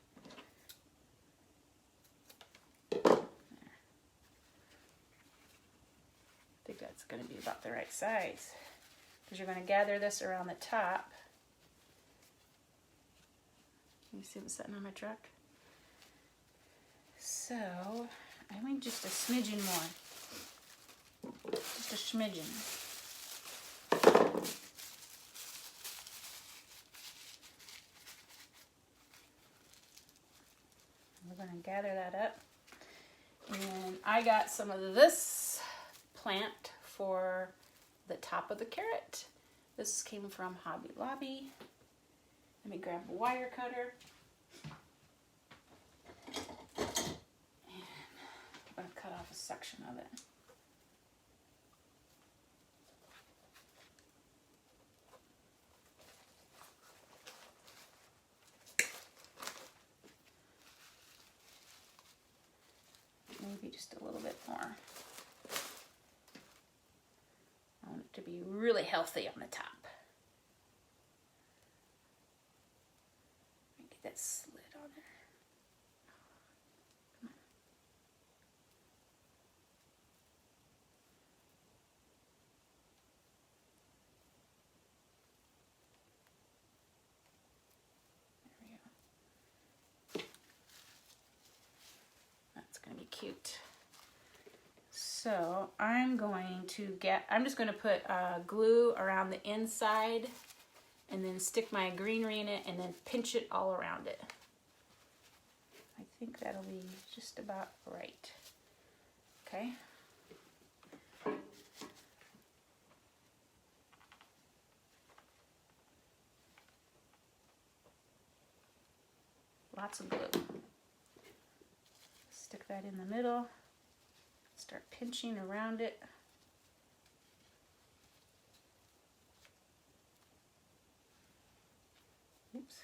There. I think that's going to be about the right size, because you're going to gather this around the top. You see what's sitting on my truck? So, I mean just a smidgen more. Just a smidgen. We're going to gather that up. And I got some of this plant for the top of the carrot. This came from Hobby Lobby. Let me grab a wire cutter. And I'm going to cut off a section of it. Maybe just a little bit more. I want it to be really healthy on the top. Get that slit on there. Come on. There we go. That's going to be cute. So I'm just going to put glue around the inside and then stick my greenery in it and then pinch it all around it. I think that'll be just about right. Okay. Lots of glue. Stick that in the middle. Start pinching around it. Oops.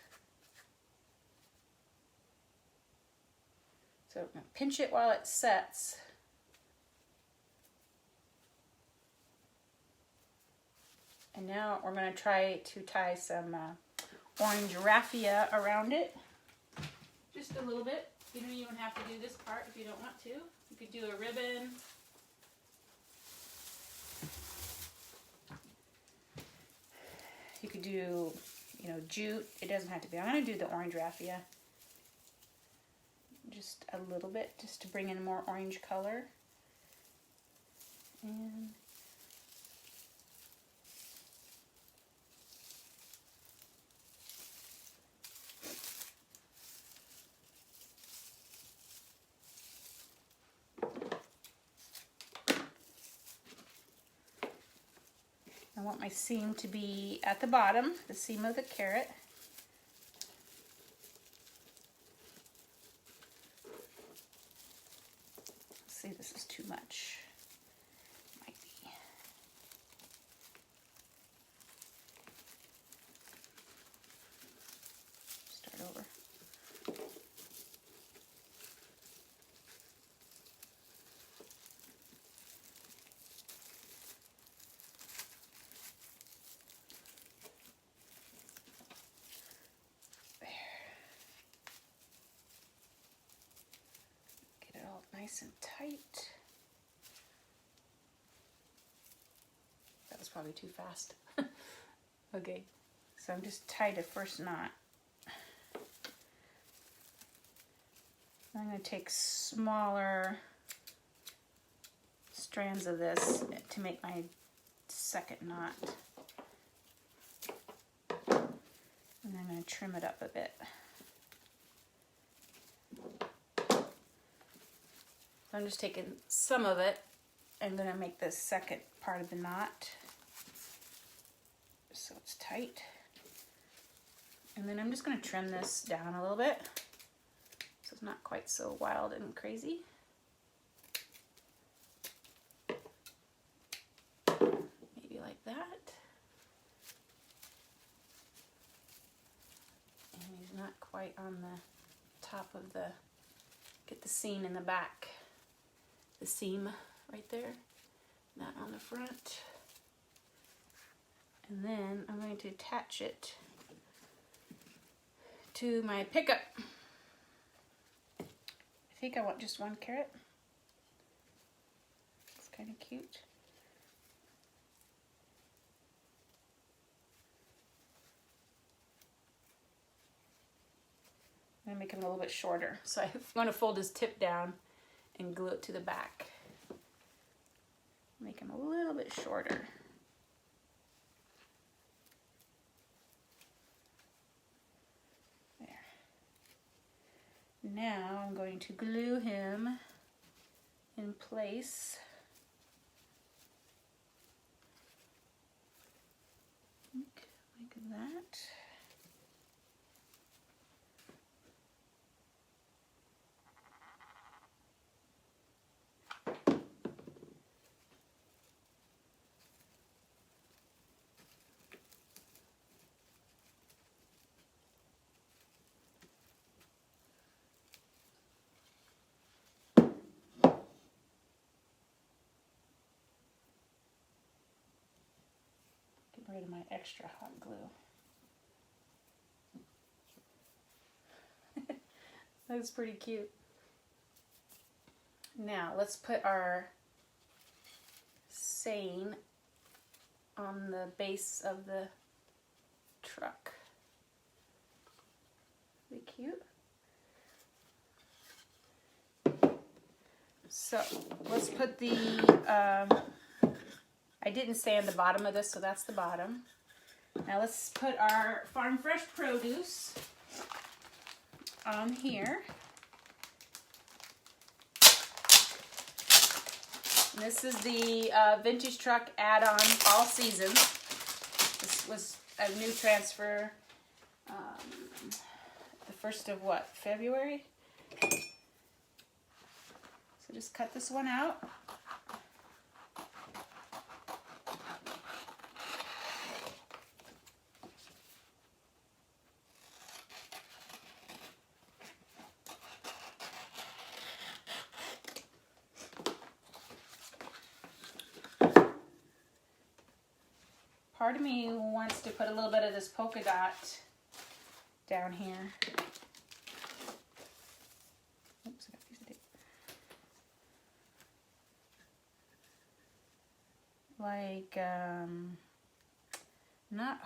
So I'm going to pinch it while it sets. And now we're going to try to tie some orange raffia around it. Just a little bit. You don't even have to do this part if you don't want to. You could do a ribbon. You could do, jute. It doesn't have to be. I'm going to do the orange raffia. Just a little bit, just to bring in more orange color. And I want my seam to be at the bottom, the seam of the carrot. Let's see, this is too much. Might be. Start over. Nice and tight. That was probably too fast. Okay, so I'm just tied a first knot. I'm going to take smaller strands of this to make my second knot. And I'm going to trim it up a bit. So I'm just taking some of it and going to make the second part of the knot so it's tight. And then I'm just going to trim this down a little bit so it's not quite so wild and crazy. Maybe like that. And he's not quite on the top of the, get the seam in the back. The seam right there, not on the front. And then I'm going to attach it to my pickup. I think I want just one carrot. It's kind of cute. I'm going to make him a little bit shorter. So I'm going to fold his tip down and glue it to the back. Make him a little bit shorter. There. Now I'm going to glue him in place. Like that. Get rid of my extra hot glue. That's pretty cute. Now let's put our seine on the base of the truck. Be cute. So let's put the, I didn't sand the bottom of this, so that's the bottom. Now let's put our farm fresh produce on here. And this is the vintage truck add-on all season. This was a new transfer the 1st of what, February? So just cut this one out. Part of me wants to put a little bit of this polka dot down here. Oops, I got a piece of tape. Like, not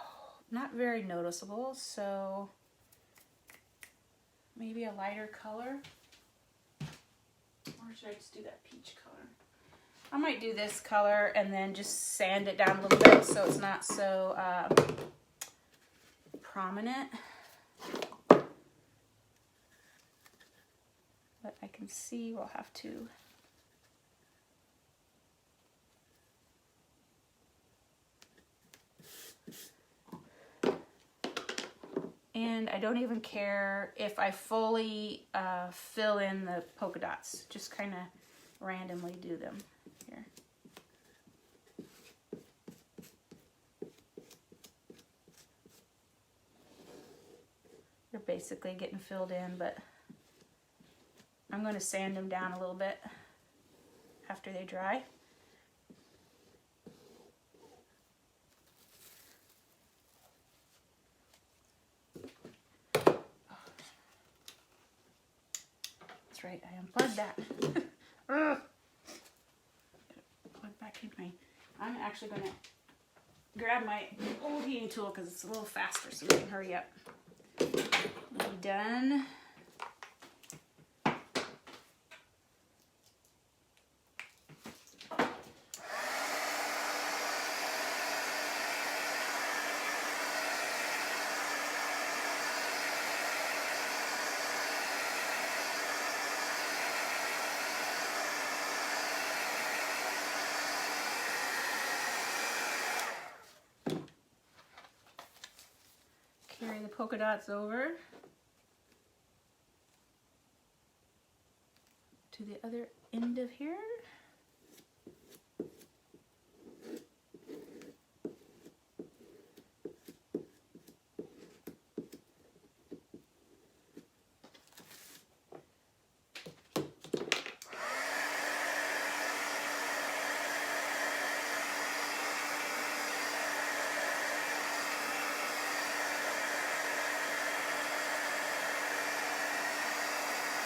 very noticeable, so maybe a lighter color. Or should I just do that peach color? I might do this color and then just sand it down a little bit so it's not so prominent. But I can see we'll have to. And I don't even care if I fully fill in the polka dots, just kind of randomly do them. Here. They're basically getting filled in, but I'm going to sand them down a little bit after they dry. That's right, I unplugged that. Plug back in my. I'm actually going to grab my old heating tool because it's a little faster, so we can hurry up. We're done. carry the polka dots over to the other end of here.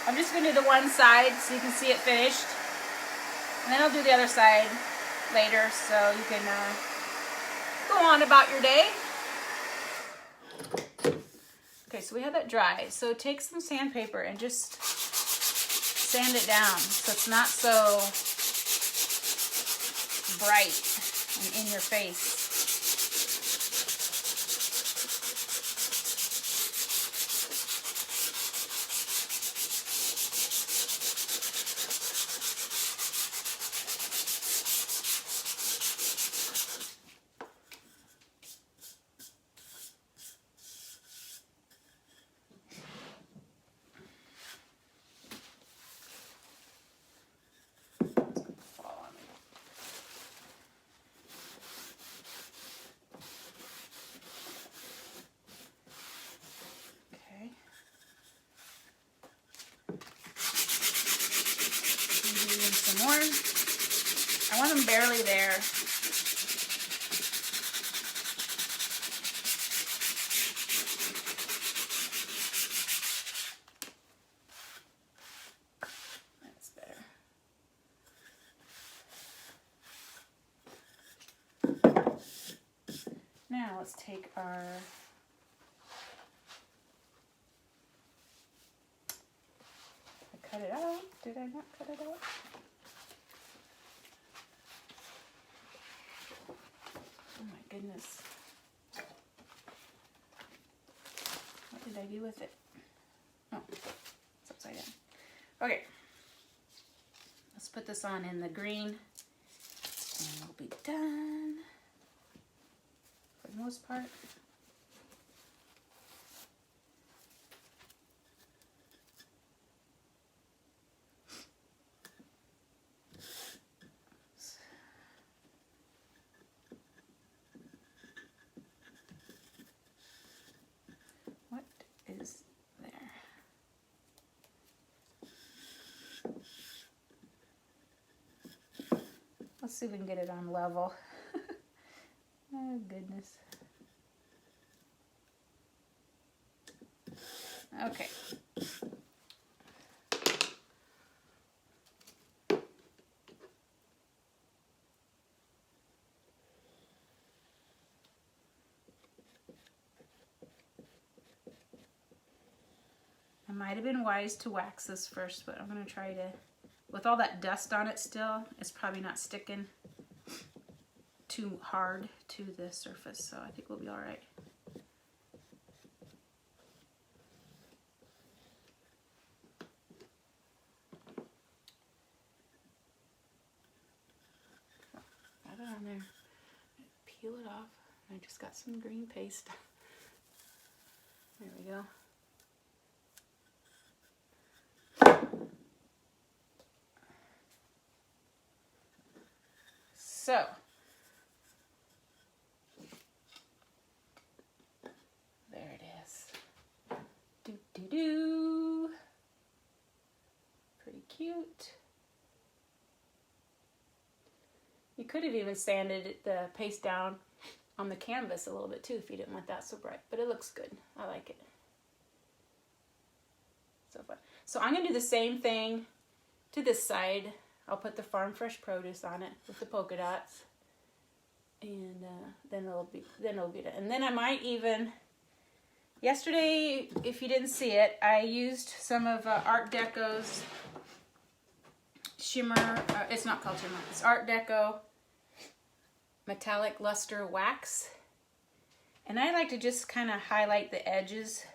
I'm just going to do the one side so you can see it finished. And then I'll do the other side later so you can go on about your day. Okay, so we have that dry. So take some sandpaper and just sand it down so it's not so bright and in your face. More. I want them barely there. That's better. Now let's take our I cut it out. Did I not cut it out? Oh my goodness. What did I do with it? Oh, it's upside down. Okay. Let's put this on in the green and we'll be done for the most part. Is there. Let's see if we can get it on level. Oh goodness. Okay. It might have been wise to wax this first, but I'm going to try to, with all that dust on it still, it's probably not sticking too hard to the surface, so I think we'll be all right. Got it on there. Peel it off. I just got some green paste. There we go. So, there it is. Do do do. Pretty cute. You could have even sanded the paste down on the canvas a little bit too if you didn't want that so bright, but it looks good. I like it. So fun. So I'm going to do the same thing to this side. I'll put the Farm Fresh produce on it with the polka dots, and then it'll be done. And then I might even, yesterday, if you didn't see it, I used some of Art Deco's shimmer. It's not called shimmer. It's Art Deco metallic luster wax, and I like to just kind of highlight the edges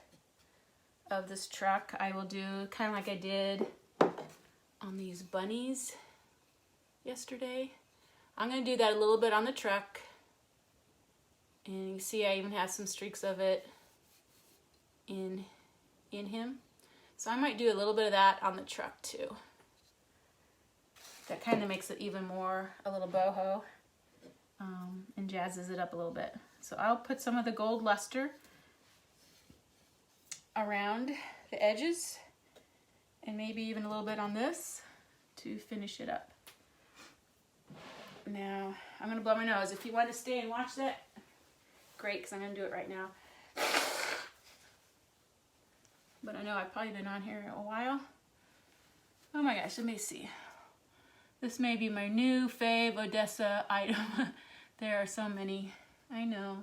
of this truck. I will do kind of like I did on these bunnies yesterday. I'm going to do that a little bit on the truck, and you see I even have some streaks of it in him. So I might do a little bit of that on the truck too. That kind of makes it even more a little boho and jazzes it up a little bit. So I'll put some of the gold luster around the edges and maybe even a little bit on this to finish it up. Now I'm gonna blow my nose. If you want to stay and watch that, great, because I'm gonna do it right now. But I know I've probably been on here a while. Oh my gosh, let me see. This may be my new fave Odessa item. There are so many, I know.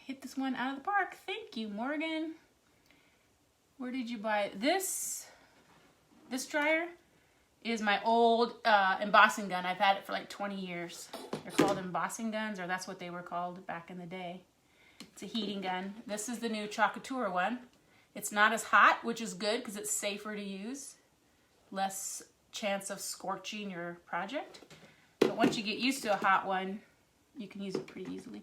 Hit this one out of the park. Thank you, Morgan. Where did you buy it? This dryer is my old embossing gun. I've had it for like 20 years. They're called embossing guns, or that's what they were called back in the day. It's a heating gun. This is the new Couture one. It's not as hot, which is good because it's safer to use. Less chance of scorching your project. But once you get used to a hot one, you can use it pretty easily.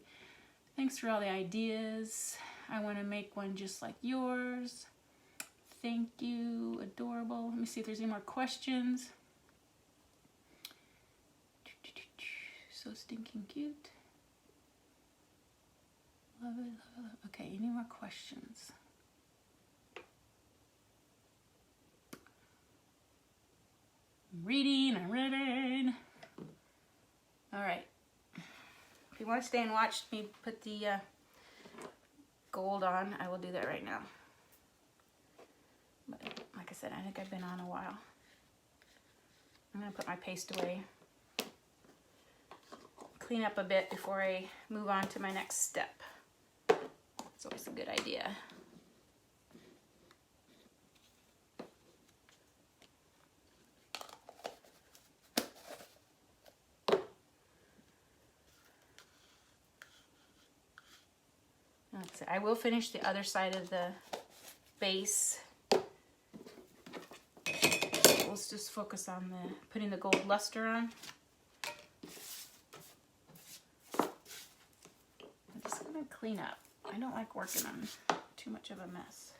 Thanks for all the ideas. I want to make one just like yours. Thank you. Adorable. Let me see if there's any more questions. So stinking cute. Love it, love it, love it. Okay, any more questions? I'm reading. All right. If you want to stay and watch me put the gold on, I will do that right now. But like I said, I think I've been on a while. I'm going to put my paste away. Clean up a bit before I move on to my next step. It's always a good idea. I will finish the other side of the base. Let's just focus on putting the gold luster on. I'm just gonna clean up. I don't like working on too much of a mess.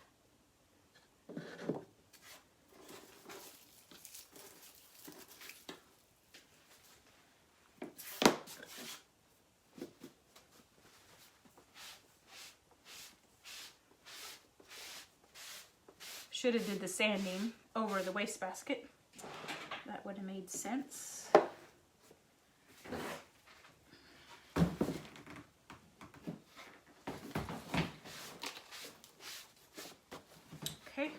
Should have did the sanding over the wastebasket. That would have made sense. Okay.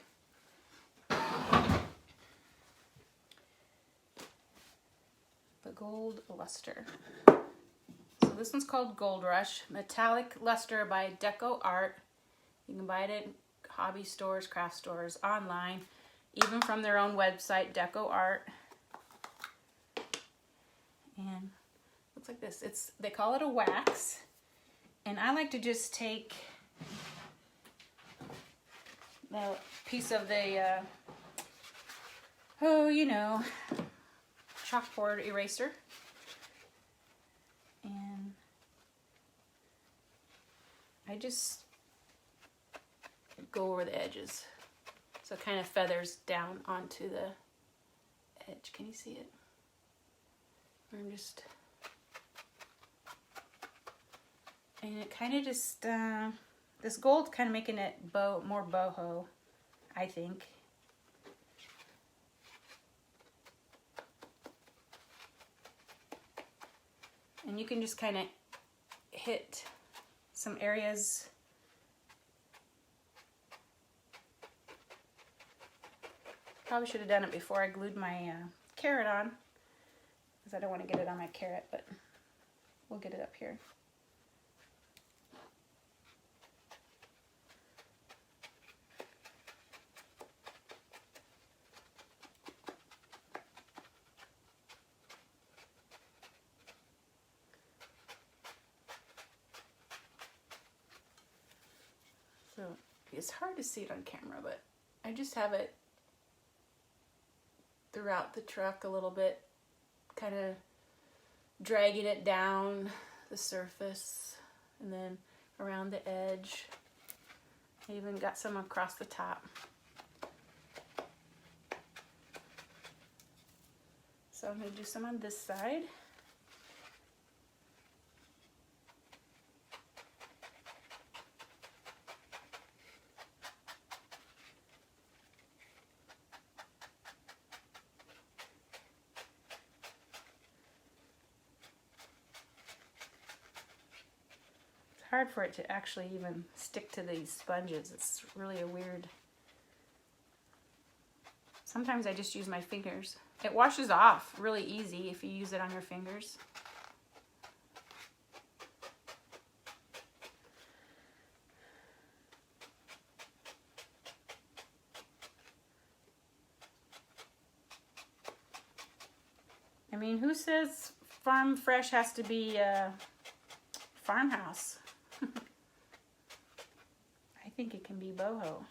The gold luster. So this one's called Gold Rush. Metallic Luster by Deco Art. You can buy it at hobby stores, craft stores, online, even from their own website, Deco Art. And looks like this. They call it a wax, and I like to just take the piece of the chalkboard eraser, and I just go over the edges, so it kind of feathers down onto the edge. Can you see it? I'm just, and it kind of just this gold kind of making it more boho, I think. And you can just kind of hit some areas. Probably should have done it before I glued my carrot on, because I don't want to get it on my carrot, but we'll get it up here. So it's hard to see it on camera, but I just have it throughout the truck a little bit, kind of dragging it down the surface and then around the edge. I even got some across the top. So I'm going to do some on this side. Hard for it to actually even stick to these sponges. It's really a weird. Sometimes I just use my fingers. It washes off really easy if you use it on your fingers. I mean, who says farm fresh has to be a farmhouse? I think it can be boho.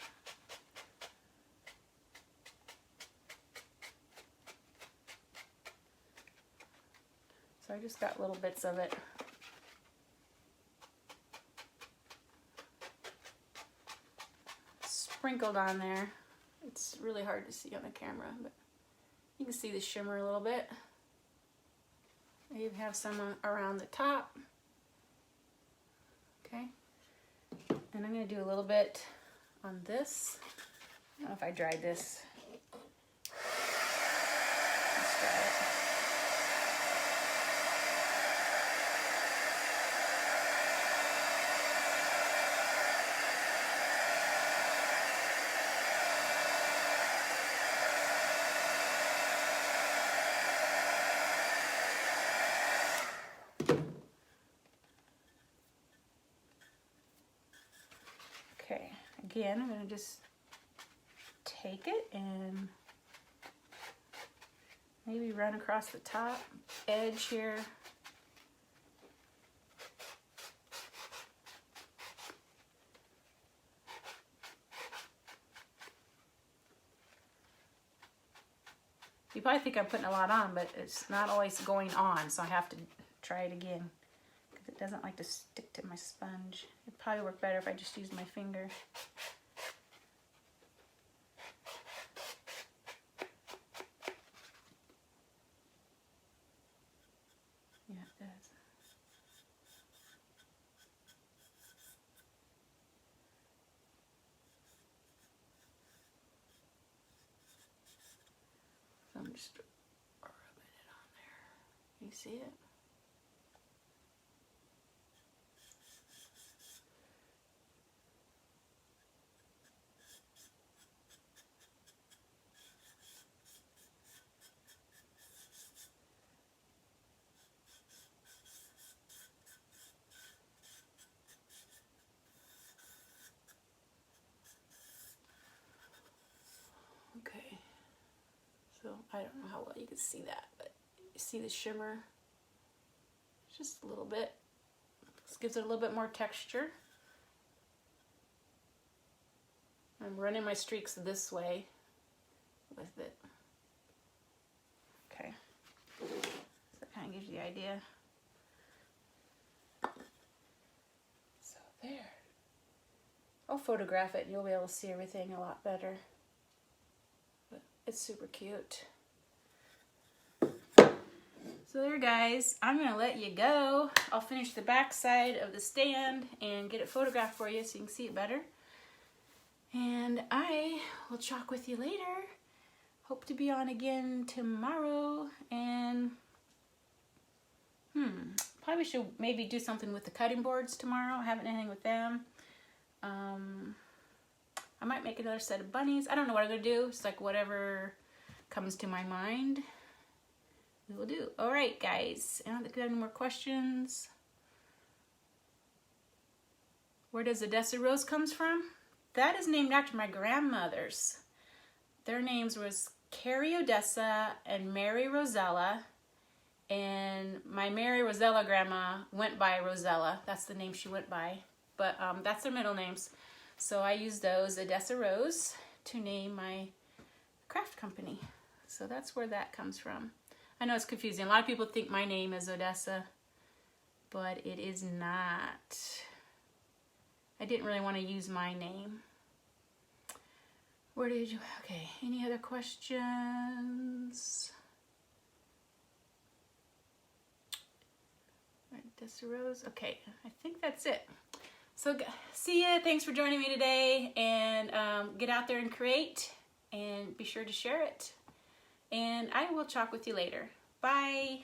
So I just got little bits of it. Sprinkled on there. It's really hard to see on the camera, but you can see the shimmer a little bit. I even have some around the top. Okay. And I'm going to do a little bit on this. I don't know if I dried this. Let's try it. Okay, again, I'm going to just take it and maybe run across the top edge here. You probably think I'm putting a lot on, but it's not always going on, so I have to try it again. It doesn't like to stick to my sponge. It'd probably work better if I just used my finger. Yeah, it does. So I'm just rubbing it on there. You see it? Okay, so I don't know how well you can see that, but you see the shimmer? Just a little bit. This gives it a little bit more texture. I'm running my streaks this way with it. Okay, so that kind of gives you the idea. So there. I'll photograph it and you'll be able to see everything a lot better. But it's super cute. So there, guys, I'm gonna let you go. I'll finish the back side of the stand and get it photographed for you so you can see it better. And I will talk with you later. Hope to be on again tomorrow. And probably should maybe do something with the cutting boards tomorrow. I haven't anything with them. I might make another set of bunnies. I don't know what I'm gonna do. It's like whatever comes to my mind, we will do. All right, guys. I don't think we have any more questions. Where does Odessa Rose comes from? That is named after my grandmothers. Their names was Carrie Odessa and Mary Rosella. And my Mary Rosella grandma went by Rosella. That's the name she went by. But that's their middle names. So I used those, Odessa Rose, to name my craft company. So that's where that comes from. I know it's confusing. A lot of people think my name is Odessa, but it is not. I didn't really want to use my name. Where did you, okay, any other questions? Odessa Rose, okay, I think that's it. So see ya, thanks for joining me today, and get out there and create, and be sure to share it. And I will talk with you later. Bye.